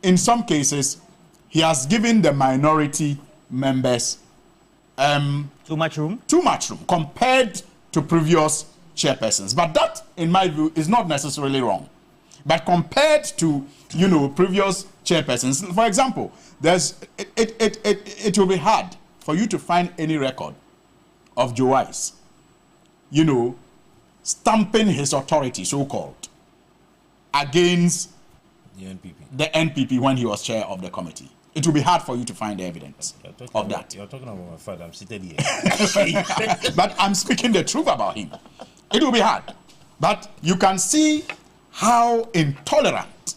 in some cases, he has given the minority members too much room compared to previous chairpersons. But that, in my view, is not necessarily wrong. But compared to previous chairpersons, for example, it will be hard for you to find any record of Joe Wise, stamping his authority, so-called, against the NPP when he was chair of the committee. It will be hard for you to find evidence of that. You're talking about my father. I'm seated here. But I'm speaking the truth about him. It will be hard. But you can see how intolerant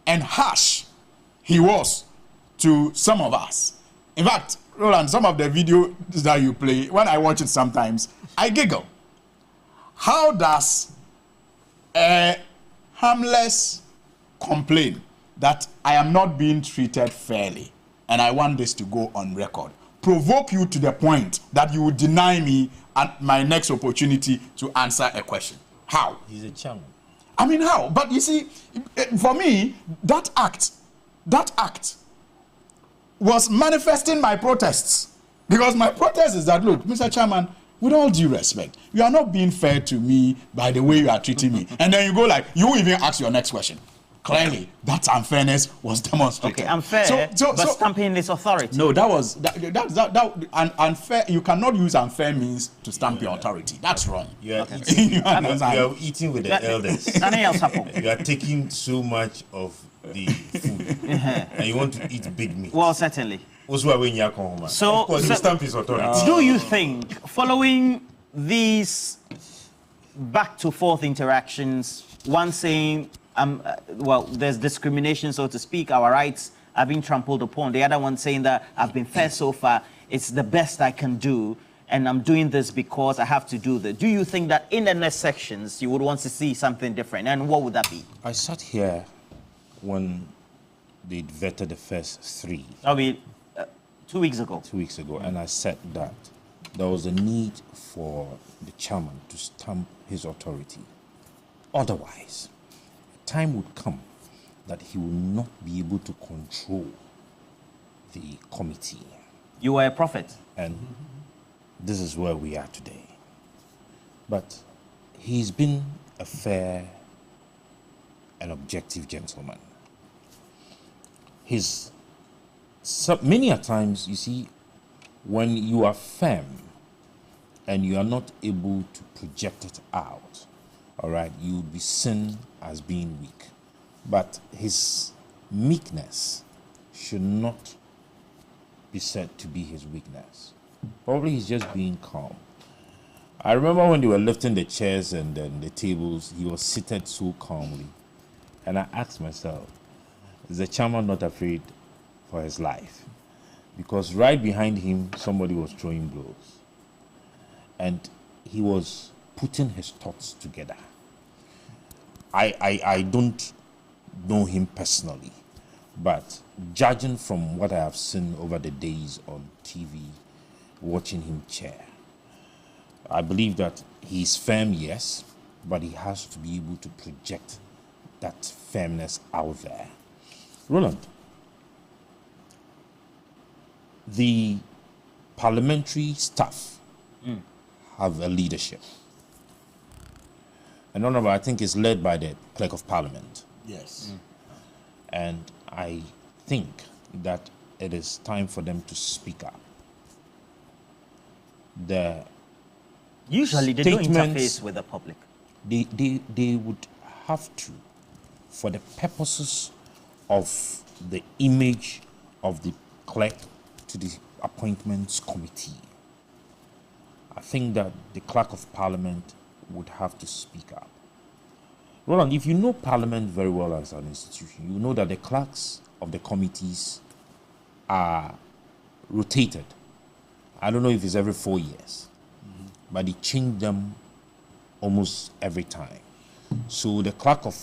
and harsh he was to some of us. In fact, Roland, some of the videos that you play, when I watch it sometimes, I giggle. How does a harmless complaint that I am not being treated fairly, and I want this to go on record, provoke you to the point that you would deny me at my next opportunity to answer a question? How? He's a chairman. I mean, how? But you see, for me, that act was manifesting my protests. Because my protest is that, look, Mr. Chairman, with all due respect, you are not being fair to me by the way you are treating me. And then you go like, you even ask your next question. Clearly, that unfairness was demonstrated. Okay, unfair, but stamping this authority. No, that was unfair. You cannot use unfair means to stamp your authority. That's wrong. You are eating with the elders. You are taking so much of the food, and you want to eat big meat. Well, certainly. So, of course, you stamp his authority. Do you think, following these back-to-forth interactions, one saying, well, there's discrimination, so to speak, our rights are being trampled upon, the other one saying that I've been fair so far, it's the best I can do, and I'm doing this because I have to do this. Do you think that in the next sections you would want to see something different, and what would that be? I sat here when they vetted the first three. I mean, 2 weeks ago. 2 weeks ago, and I said that there was a need for the chairman to stamp his authority. Otherwise, a time would come that he will not be able to control the committee. You were a prophet. And this is where we are today. But he's been a fair and objective gentleman. Many a times, you see, when you are firm and you are not able to project it out, all right, you would be seen as being weak. But his meekness should not be said to be his weakness. Probably he's just being calm. I remember when they were lifting the chairs and then the tables, he was seated so calmly. And I asked myself, is the chairman not afraid for his life? Because right behind him, somebody was throwing blows. And he was putting his thoughts together. I don't know him personally, but judging from what I have seen over the days on TV, watching him chair, I believe that he's firm, yes, but he has to be able to project that firmness out there. Roland, the parliamentary staff have a leadership. And Honorable, I think, is led by the Clerk of Parliament. Yes. And I think that it is time for them to speak up. Usually they don't interface with the public. They would have to, for the purposes of the image of the clerk to the appointments committee. I think that the Clerk of Parliament would have to speak up. Roland, if you know Parliament very well as an institution, you know that the clerks of the committees are rotated. I don't know if it's every 4 years, but they change them almost every time. So the clerk of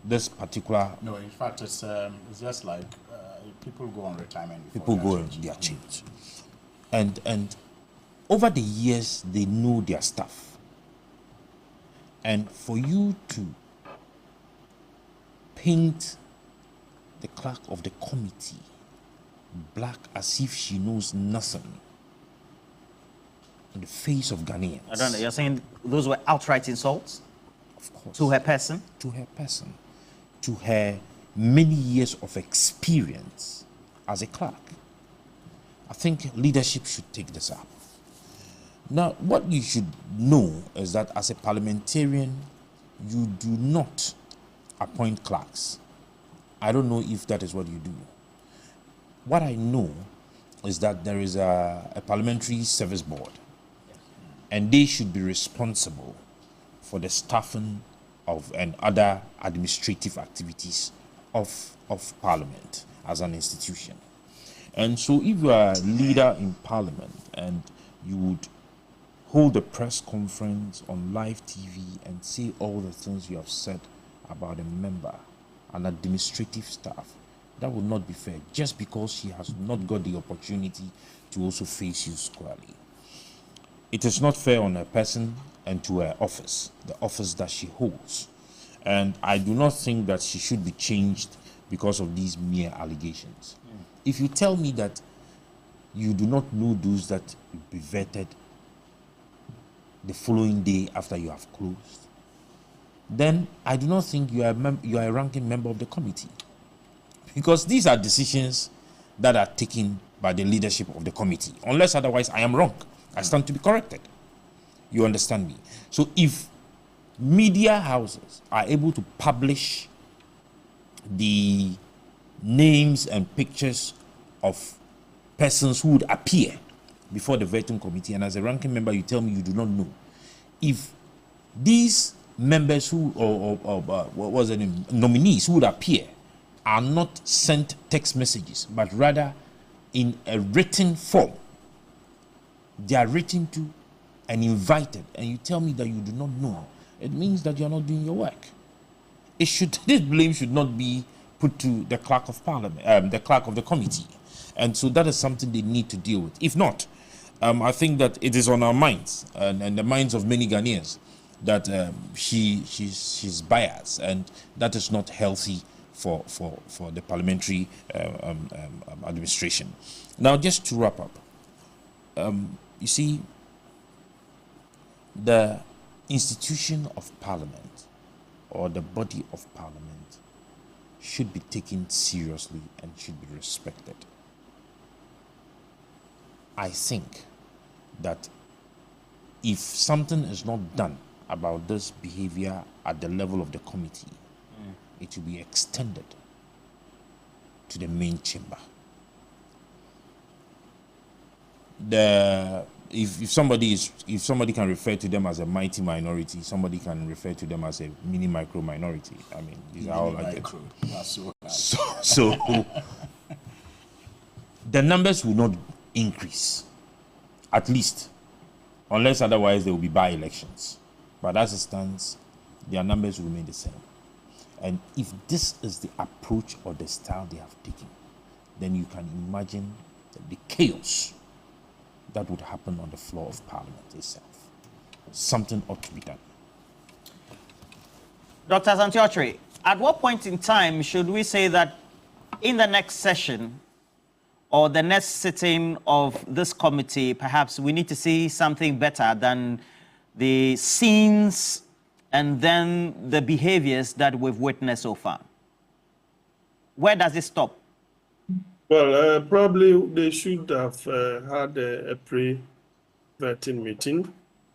this particular... No, in fact, it's just like people go on retirement before people go on their change. And over the years, they know their stuff. And for you to paint the clerk of the committee black as if she knows nothing in the face of Ghanaians. I don't know. You're saying those were outright insults? Of course. To her person? To her person. To her many years of experience as a clerk. I think leadership should take this up. Now, what you should know is that as a parliamentarian, you do not appoint clerks. I don't know if that is what you do. What I know is that there is a parliamentary service board, and they should be responsible for the staffing of and other administrative activities of Parliament as an institution. And so if you are a leader in Parliament and you would hold a press conference on live TV and say all the things you have said about a member, an administrative staff, that would not be fair, just because she has not got the opportunity to also face you squarely. It is not fair on a person and to her office, the office that she holds. And I do not think that she should be changed because of these mere allegations. If you tell me that you do not know those that will be vetted the following day after you have closed, then I do not think you are a ranking member of the committee. Because these are decisions that are taken by the leadership of the committee. Unless otherwise I am wrong. I stand to be corrected. You understand me? So if media houses are able to publish the names and pictures of persons who would appear before the vetting committee, and as a ranking member you tell me you do not know, if these members who, what was the name, nominees who would appear are not sent text messages, but rather in a written form, they are written to and invited, and you tell me that you do not know, it means that you are not doing your work. This blame should not be put to the clerk of Parliament, the clerk of the committee, and so that is something they need to deal with. If not, I think that it is on our minds and the minds of many Ghanaians that she's biased, and that is not healthy for the parliamentary administration. Now, just to wrap up, you see, the institution of Parliament or the body of Parliament should be taken seriously and should be respected. I think that if something is not done about this behavior at the level of the committee, it will be extended to the main chamber. If somebody can refer to them as a mighty minority, somebody can refer to them as a mini micro minority. I mean, these are all like so the numbers will not increase, at least, unless otherwise there will be by-elections. But as it stands, their numbers will remain the same. And if this is the approach or the style they have taken, then you can imagine the chaos that would happen on the floor of Parliament itself. Something ought to be done. Dr. Santiotri, at what point in time should we say that in the next session or the next sitting of this committee, perhaps we need to see something better than the scenes and then the behaviors that we've witnessed so far? Where does it stop? Well, probably they should have had a pre-vetting meeting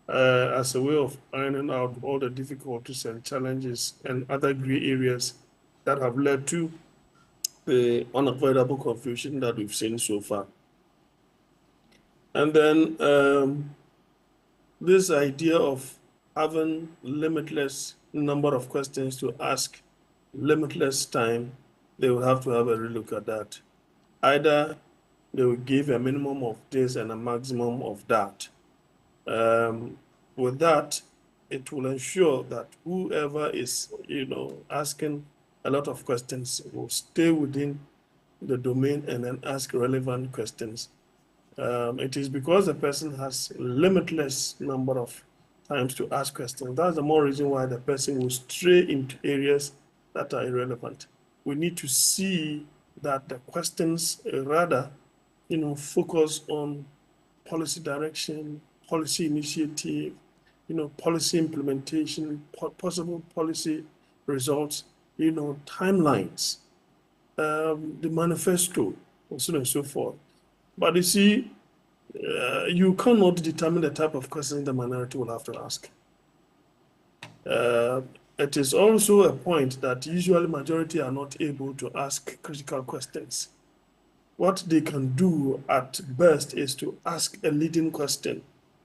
as a way of ironing out all the difficulties and challenges and other gray areas that have led to the unavoidable confusion that we've seen so far. And then this idea of having limitless number of questions to ask, limitless time, they will have to have a relook at that. Either they will give a minimum of this and a maximum of that. With that, it will ensure that whoever is, asking a lot of questions will stay within the domain and then ask relevant questions. It is because the person has limitless number of times to ask questions. That's the more reason why the person will stray into areas that are irrelevant. We need to see that the questions rather, focus on policy direction, policy initiative, policy implementation, possible policy results, timelines, the manifesto, and so on and so forth. But you see, you cannot determine the type of questions the minority will have to ask. It is also a point that usually majority are not able to ask critical questions. What they can do at best is to ask a leading question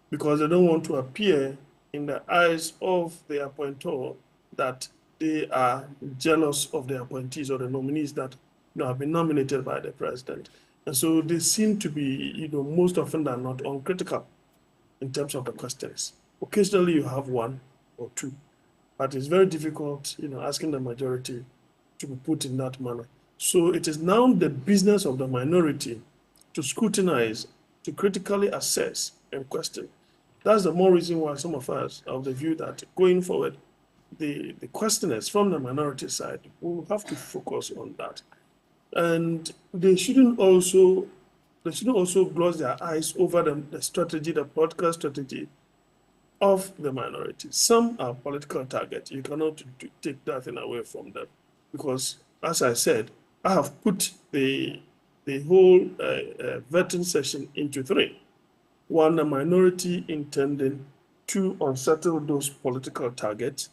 because they don't want to appear in the eyes of the appointor that they are jealous of the appointees or the nominees that have been nominated by the president. And so they seem to be, most often than not, uncritical in terms of the questions. Occasionally you have one or two, but it's very difficult, asking the majority to be put in that manner. So it is now the business of the minority to scrutinize, to critically assess and question. That's the more reason why some of us are of the view that going forward, the questioners from the minority side will have to focus on that. And they shouldn't also gloss their eyes over the strategy, the political strategy of the minority. Some are political targets. You cannot take that thing away from them because, as I said, I have put the whole vetting session into three. One, the minority intending to unsettle those political targets.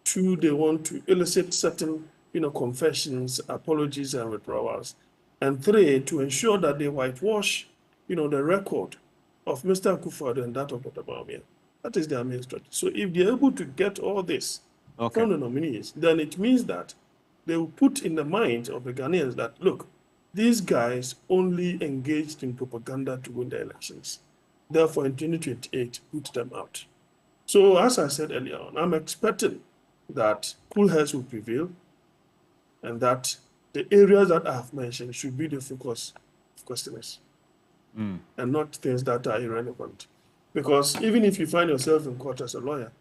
Two, they want to elicit certain confessions, apologies, and withdrawals. And three, to ensure that they whitewash, the record of Mr. Akufo-Addo and that of Dr. Bawumia. That is their main strategy. So if they're able to get all this from the nominees, then it means that they will put in the minds of the Ghanaians that, look, these guys only engaged in propaganda to win the elections. Therefore, in 2028, put them out. So as I said earlier on, I'm expecting that cool heads will prevail and that the areas that I have mentioned should be the focus of questioners and not things that are irrelevant. Because even if you find yourself in court as a lawyer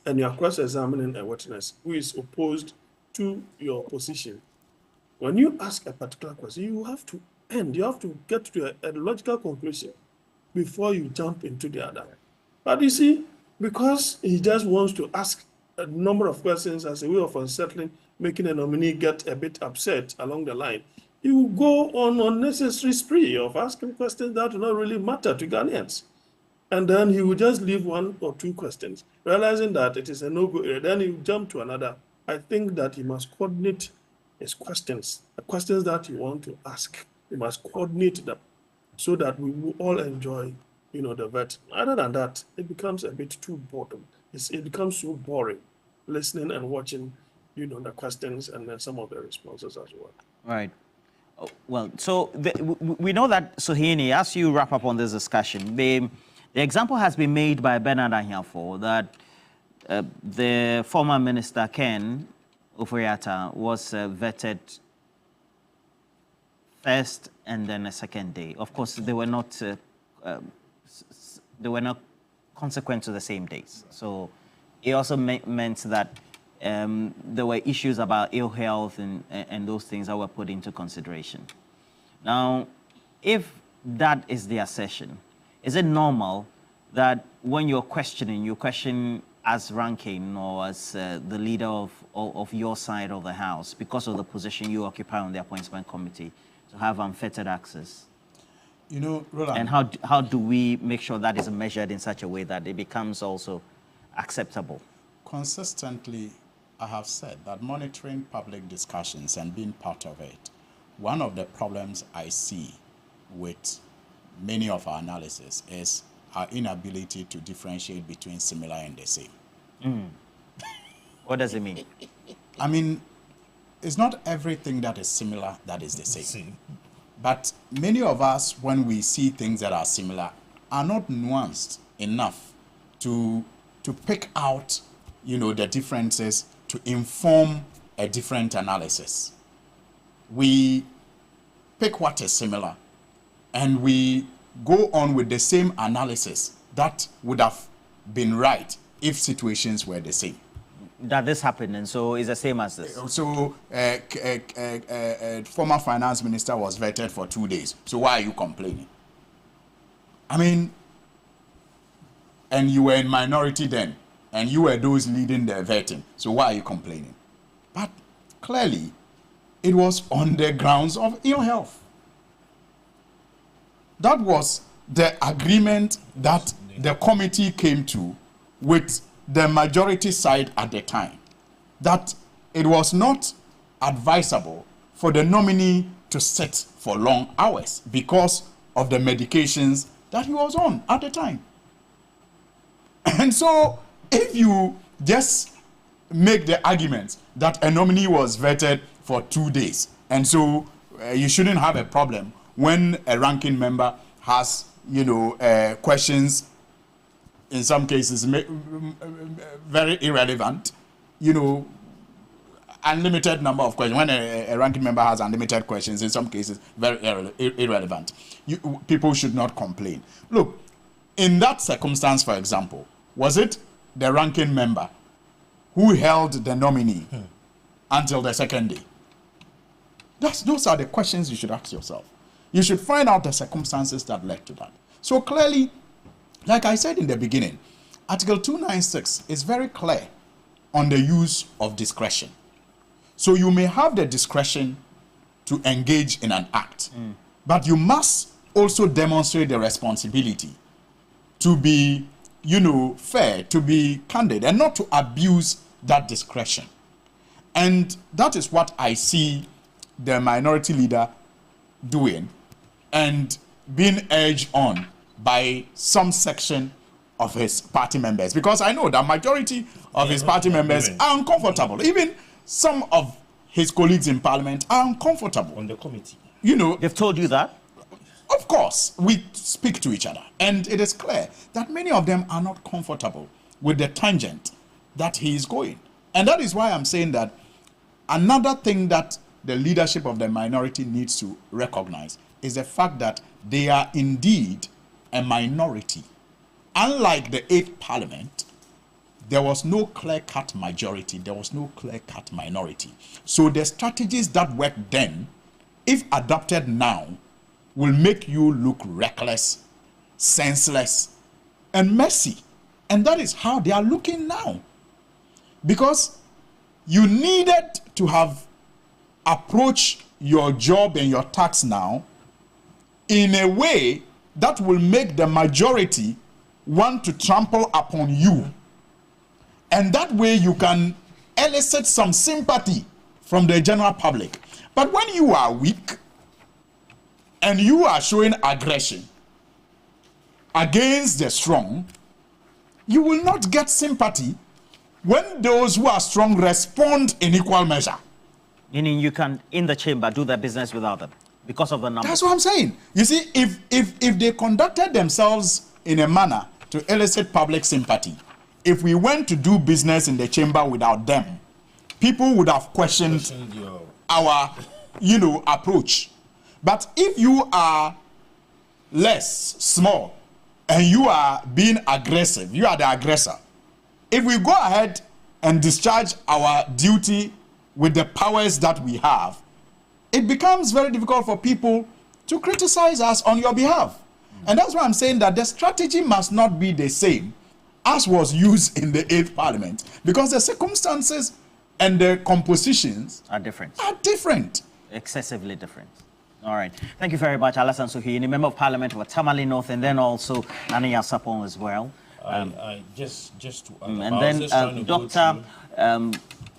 and you are cross-examining a witness who is opposed to your position, when you ask a particular question, you have to get to a logical conclusion before you jump into the other. But you see, because he just wants to ask a number of questions as a way of unsettling, making a nominee get a bit upset along the line, he will go on unnecessary spree of asking questions that do not really matter to Ghanaians. And then he will just leave one or two questions, realizing that it is a no-go area. Then he will jump to another. I think that he must coordinate his questions, the questions that he wants to ask. He must coordinate them so that we will all enjoy, the vet. Other than that, it becomes a bit too boredom. It becomes so boring listening and watching, the questions and then some of the responses as well. Right. Well, so we know that, Sohini, as you wrap up on this discussion, the example has been made by Bernard Ahiafo that the former minister, Ken Ofori-Atta, was vetted first and then a second day. Of course, they were not consequent to the same days. So it also meant that there were issues about ill health and those things that were put into consideration. Now, if that is the assertion, is it normal that when you're questioning, you question as ranking or as the leader of your side of the House because of the position you occupy on the appointment committee to have unfettered access? Roland. And how do we make sure that is measured in such a way that it becomes also acceptable? Consistently, I have said that monitoring public discussions and being part of it, one of the problems I see with many of our analysis is our inability to differentiate between similar and the same. What does it mean? I mean, it's not everything that is similar that is the same. But many of us, when we see things that are similar, are not nuanced enough to to pick out, the differences to inform a different analysis. We pick what is similar and we go on with the same analysis that would have been right if situations were the same. That this happened, and so it's the same as this. So, former finance minister was vetted for 2 days. So why are you complaining? I mean, and you were in minority then, and you were those leading the vetting. So why are you complaining? But clearly, it was on the grounds of ill health. That was the agreement that the committee came to with the majority side at the time, that it was not advisable for the nominee to sit for long hours because of the medications that he was on at the time. And so if you just make the argument that a nominee was vetted for 2 days, and so you shouldn't have a problem when a ranking member has, questions, in some cases very irrelevant, unlimited number of questions. When a ranking member has unlimited questions, in some cases very irrelevant, people should not complain. Look, in that circumstance, for example, was it the ranking member who held the nominee until the second day? Those are the questions you should ask yourself. You should find out the circumstances that led to that. So clearly, like I said in the beginning, Article 296 is very clear on the use of discretion. So you may have the discretion to engage in an act, but you must also demonstrate the responsibility to be, fair, to be candid, and not to abuse that discretion. And that is what I see the minority leader doing and being urged on by some section of his party members, because I know that majority of his party members are uncomfortable. Even some of his colleagues in Parliament are uncomfortable. On the committee. They've told you that? Of course, we speak to each other, and it is clear that many of them are not comfortable with the tangent that he is going. And that is why I'm saying that another thing that the leadership of the minority needs to recognize is the fact that they are indeed a minority. Unlike the 8th Parliament, there was no clear-cut majority, there was no clear-cut minority. So the strategies that worked then, if adopted now, will make you look reckless, senseless, and messy. And that is how they are looking now. Because you needed to have approached your job and your task now in a way that will make the majority want to trample upon you. And that way you can elicit some sympathy from the general public. But when you are weak and you are showing aggression against the strong, you will not get sympathy when those who are strong respond in equal measure. Meaning you can, in the chamber, do their business without them because of the numbers. That's what I'm saying. You see, if they conducted themselves in a manner to elicit public sympathy, if we went to do business in the chamber without them, people would have questioned our, approach. But if you are less, small, and you are being aggressive, you are the aggressor. If we go ahead and discharge our duty with the powers that we have, it becomes very difficult for people to criticize us on your behalf. And that's why I'm saying that the strategy must not be the same as was used in the 8th Parliament, because the circumstances and the compositions are different. Excessively different. All right. Thank you very much, Alassane Suhuyini, Member of Parliament for Tamale North, and then also Nania Sapon as well. Just to and then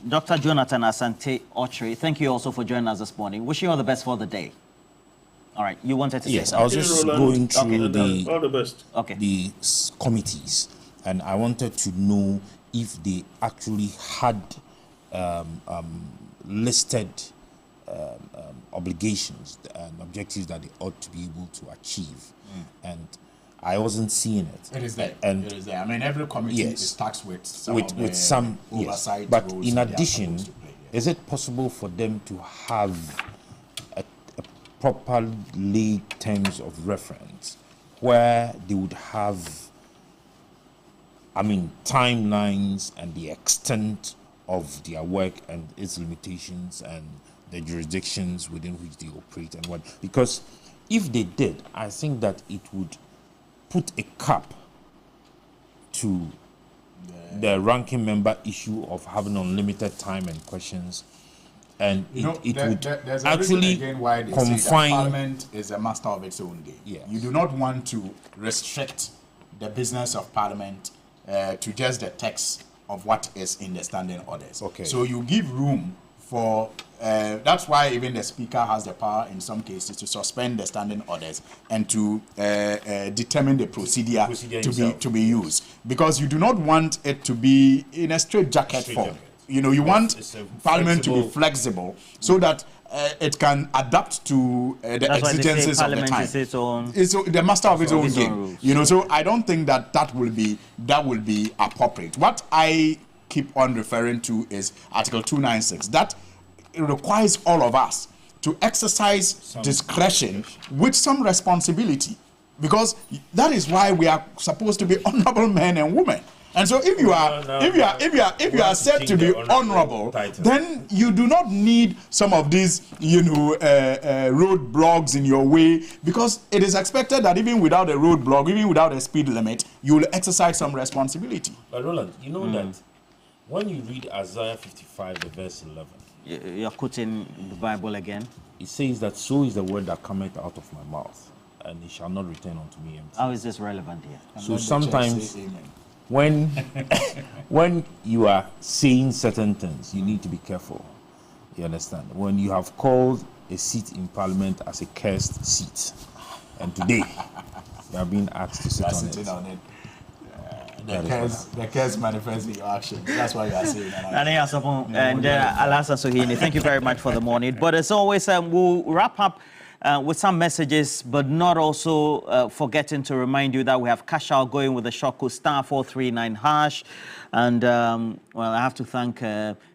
Dr. Jonathan Asante Ochre, thank you also for joining us this morning. Wishing you all the best for the day. All right, you wanted to say something? I was just going through all the best. The committees, and I wanted to know if they actually had listed obligations and objectives that they ought to be able to achieve. And I wasn't seeing it. It is there. And it is there. I mean, every committee is tasked with some oversight But roles in that they are addition, supposed to play, is it possible for them to have a proper laid terms of reference where they would have, I mean, timelines and the extent of their work and its limitations and the jurisdictions within which they operate and what? Because if they did, I think that it would put a cap to the ranking member issue of having unlimited time and questions, and there's actually again why they confine. say that Parliament is a master of its own game. Yes. You do not want to restrict the business of Parliament to just the text of what is in the standing orders. Okay. So you give room for. That's why even the Speaker has the power in some cases to suspend the standing orders and to determine the procedure to be used, because you do not want it to be in a straitjacket form. You know, you want Parliament to be flexible so that it can adapt to the exigencies of the time. It's the master of its own game. You know, so I don't think that will be appropriate. What I keep on referring to is Article 296. That requires all of us to exercise discretion with some responsibility, because that is why we are supposed to be honorable men and women. And so if you are said to be honorable, then you do not need some of these, roadblocks in your way, because it is expected that even without a roadblock, even without a speed limit, you will exercise some responsibility. But Roland, you know that when you read Isaiah 55, the verse 11, you're quoting the Bible again. It says that so is the word that cometh out of my mouth, and it shall not return unto me empty. How is this relevant here? So sometimes when you are saying certain things, you need to be careful. You understand? When you have called a seat in Parliament as a cursed seat, and today you are being asked to sit on it. The curse manifests in your actions. That's why you are saying that. And Alhassan Suhini, thank you very much for the morning. But as always, we'll wrap up with some messages, but not also forgetting to remind you that we have cash out going with the short code *439#. And well, I have to thank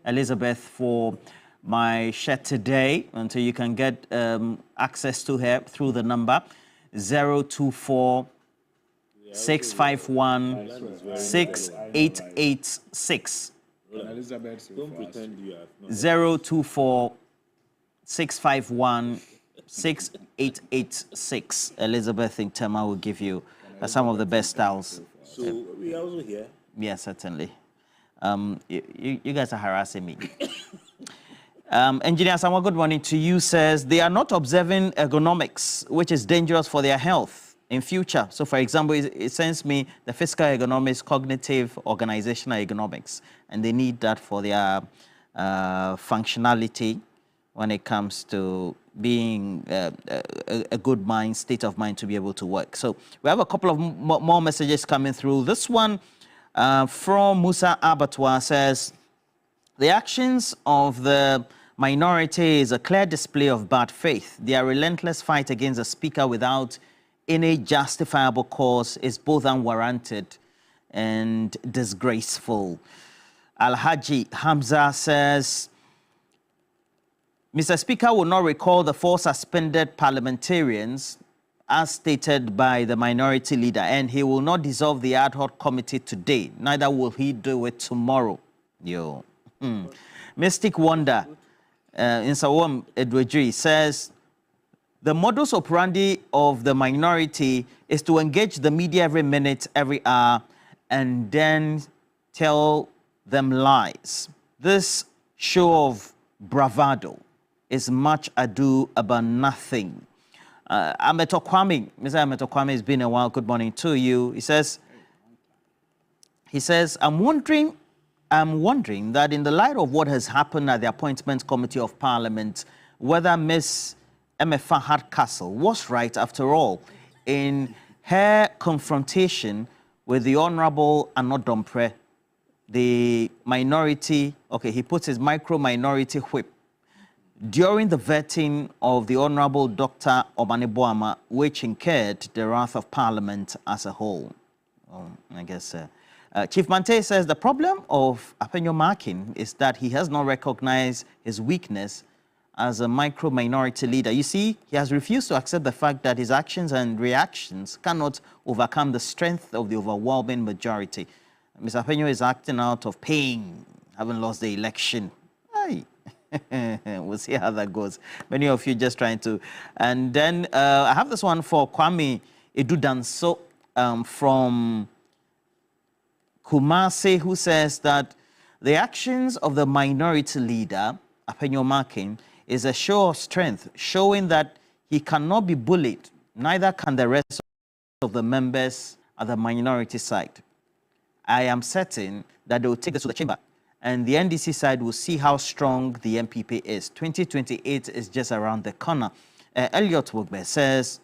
Elizabeth for my shirt today, until you can get access to her through the number 024 651 6886. 024 651 6886. Elizabeth in Tema will give you some of the best styles. So we are also here? Yes, certainly. You guys are harassing me. Engineer Samuel, good morning to you. Says they are not observing ergonomics, which is dangerous for their health in future. So, for example, it sends me the physical ergonomics, cognitive, organizational ergonomics, and they need that for their functionality when it comes to being a good mind, state of mind to be able to work. So we have a couple of more messages coming through. This one from Musa Abattoir says, the actions of the minority is a clear display of bad faith. Their relentless fight against the speaker without any justifiable cause is both unwarranted and disgraceful. Al-Haji Hamza says, Mr. Speaker will not recall the 4 suspended parliamentarians as stated by the minority leader, and he will not dissolve the ad hoc committee today. Neither will he do it tomorrow. Mystic Wonder in Sawam Edwidri says, the modus operandi of the minority is to engage the media every minute, every hour, and then tell them lies. This show of bravado is much ado about nothing. Ameto Kwame, Mr. Ameto Kwame, it's been a while. Good morning to you. He says, I'm wondering that in the light of what has happened at the Appointments Committee of Parliament, whether Ms. Emefa Hardcastle was right after all in her confrontation with the Honorable Anodompre, the minority, he puts his micro-minority whip during the vetting of the Honorable Dr. Obaneboama, which incurred the wrath of Parliament as a whole. I guess Chief Mante says the problem of Apenyo Markin is that he has not recognized his weakness as a micro-minority leader. You see, he has refused to accept the fact that his actions and reactions cannot overcome the strength of the overwhelming majority. Mr. Apenyo is acting out of pain, having lost the election. Aye. We'll see how that goes. Many of you just trying to. And then I have this one for Kwame Edudanso from Kumase, who says that the actions of the minority leader, Apenyo Markin, is a show of strength, showing that he cannot be bullied, neither can the rest of the members at the minority side. I am certain that they will take this to the chamber, and the NDC side will see how strong the MPP is. 2028 is just around the corner. Elliot Wogbe says,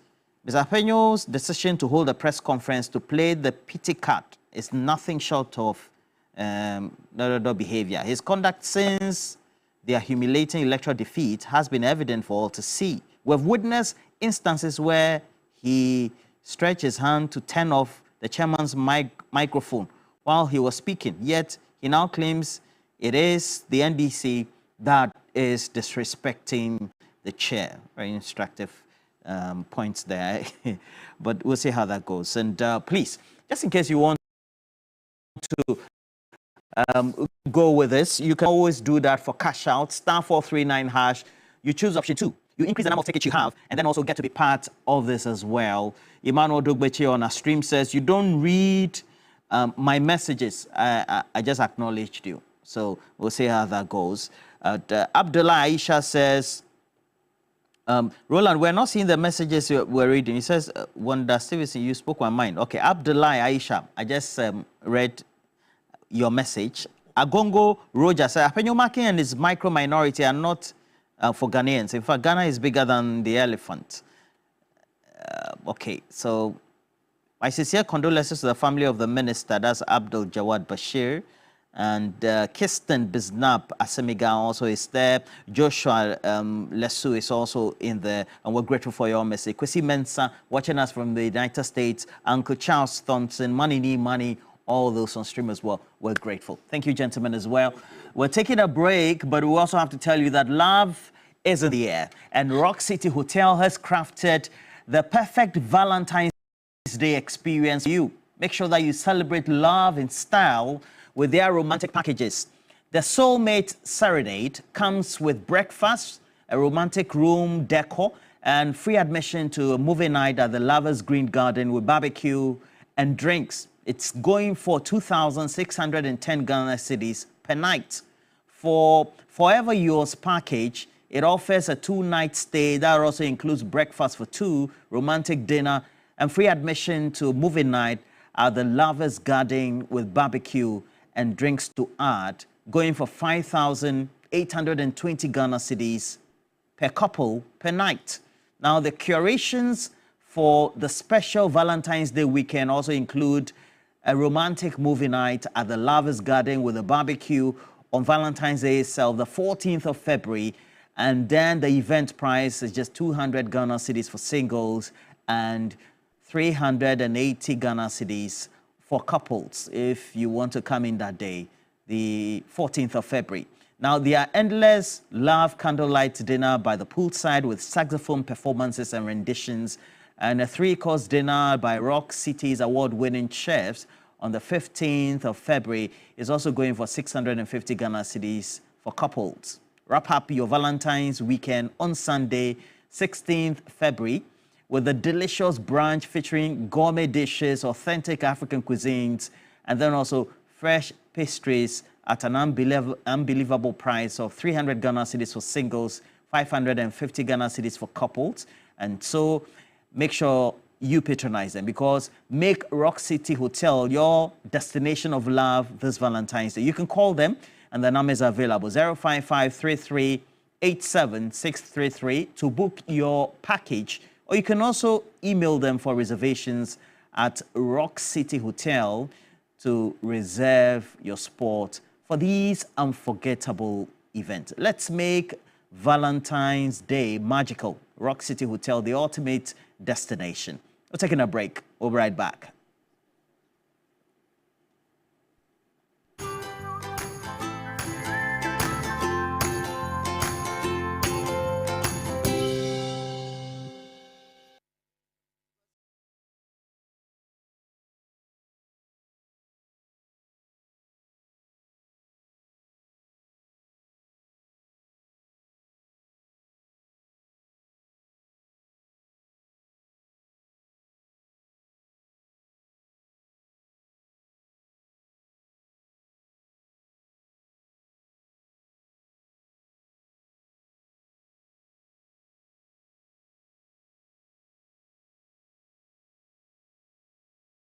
Mr. Apenyo's decision to hold a press conference to play the pity card is nothing short of behavior. His conduct since their humiliating electoral defeat has been evident for all to see. We've witnessed instances where he stretched his hand to turn off the chairman's microphone while he was speaking, yet he now claims it is the NDC that is disrespecting the chair. Very instructive points there, but we'll see how that goes. And please, just in case you want to go with this, you can always do that for cash out, *439#. You choose option 2. You increase the number of tickets you have, and then also get to be part of this as well. Emmanuel Dogbechi on our stream says, you don't read my messages. I just acknowledged you. So we'll see how that goes. Abdullah Aisha says, Roland, we're not seeing the messages we're reading. He says, Wanda Stevenson, you spoke my mind. Okay, Abdullah Aisha, I just read your message. Agongo Roger said, Apenyo Markin and his micro-minority are not for Ghanaians. In fact, Ghana is bigger than the elephant. Okay, so my sincere condolences to the family of the minister. That's Abdul Jawad Bashir. And Kirsten Biznap Asemiga also is there. Joshua Lesu is also in there. And we're grateful for your message. Kwesi Mensah watching us from the United States. Uncle Charles Thompson, Money, all those on stream as well. We're grateful. Thank you, gentlemen, as well. We're taking a break, but we also have to tell you that love is in the air. And Rock City Hotel has crafted the perfect Valentine's Day experience for you. Make sure that you celebrate love in style with their romantic packages. The Soulmate Serenade comes with breakfast, a romantic room decor, and free admission to a movie night at the Lovers Green Garden with barbecue and drinks. It's going for 2,610 Ghana cedis per night. For Forever Yours package, it offers a 2-night stay that also includes breakfast for 2, romantic dinner, and free admission to a movie night at the Lovers Garden with barbecue and drinks to add, going for 5,820 Ghana cedis per couple per night. Now, the curations for the special Valentine's Day weekend also include a romantic movie night at the Lovers Garden with a barbecue on Valentine's Day itself, the 14th of February. And then the event price is just 200 Ghana cedis for singles and 380 Ghana cedis for couples if you want to come in that day, the 14th of February. Now, there are endless love candlelight dinner by the poolside with saxophone performances and renditions, and a 3-course dinner by Rock City's award-winning chefs on the 15th of February is also going for 650 Ghana cedis for couples. Wrap up your Valentine's weekend on Sunday, 16th February, with a delicious brunch featuring gourmet dishes, authentic African cuisines, and then also fresh pastries at an unbelievable price of 300 Ghana cedis for singles, 550 Ghana cedis for couples. And so make sure you patronize them, because make Rock City Hotel your destination of love this Valentine's Day. You can call them, and the numbers are available, 055-33-87633 to book your package, or you can also email them for reservations at Rock City Hotel to reserve your spot for these unforgettable events. Let's make Valentine's Day magical. Rock City Hotel, the ultimate destination. We're taking a break. We'll be right back.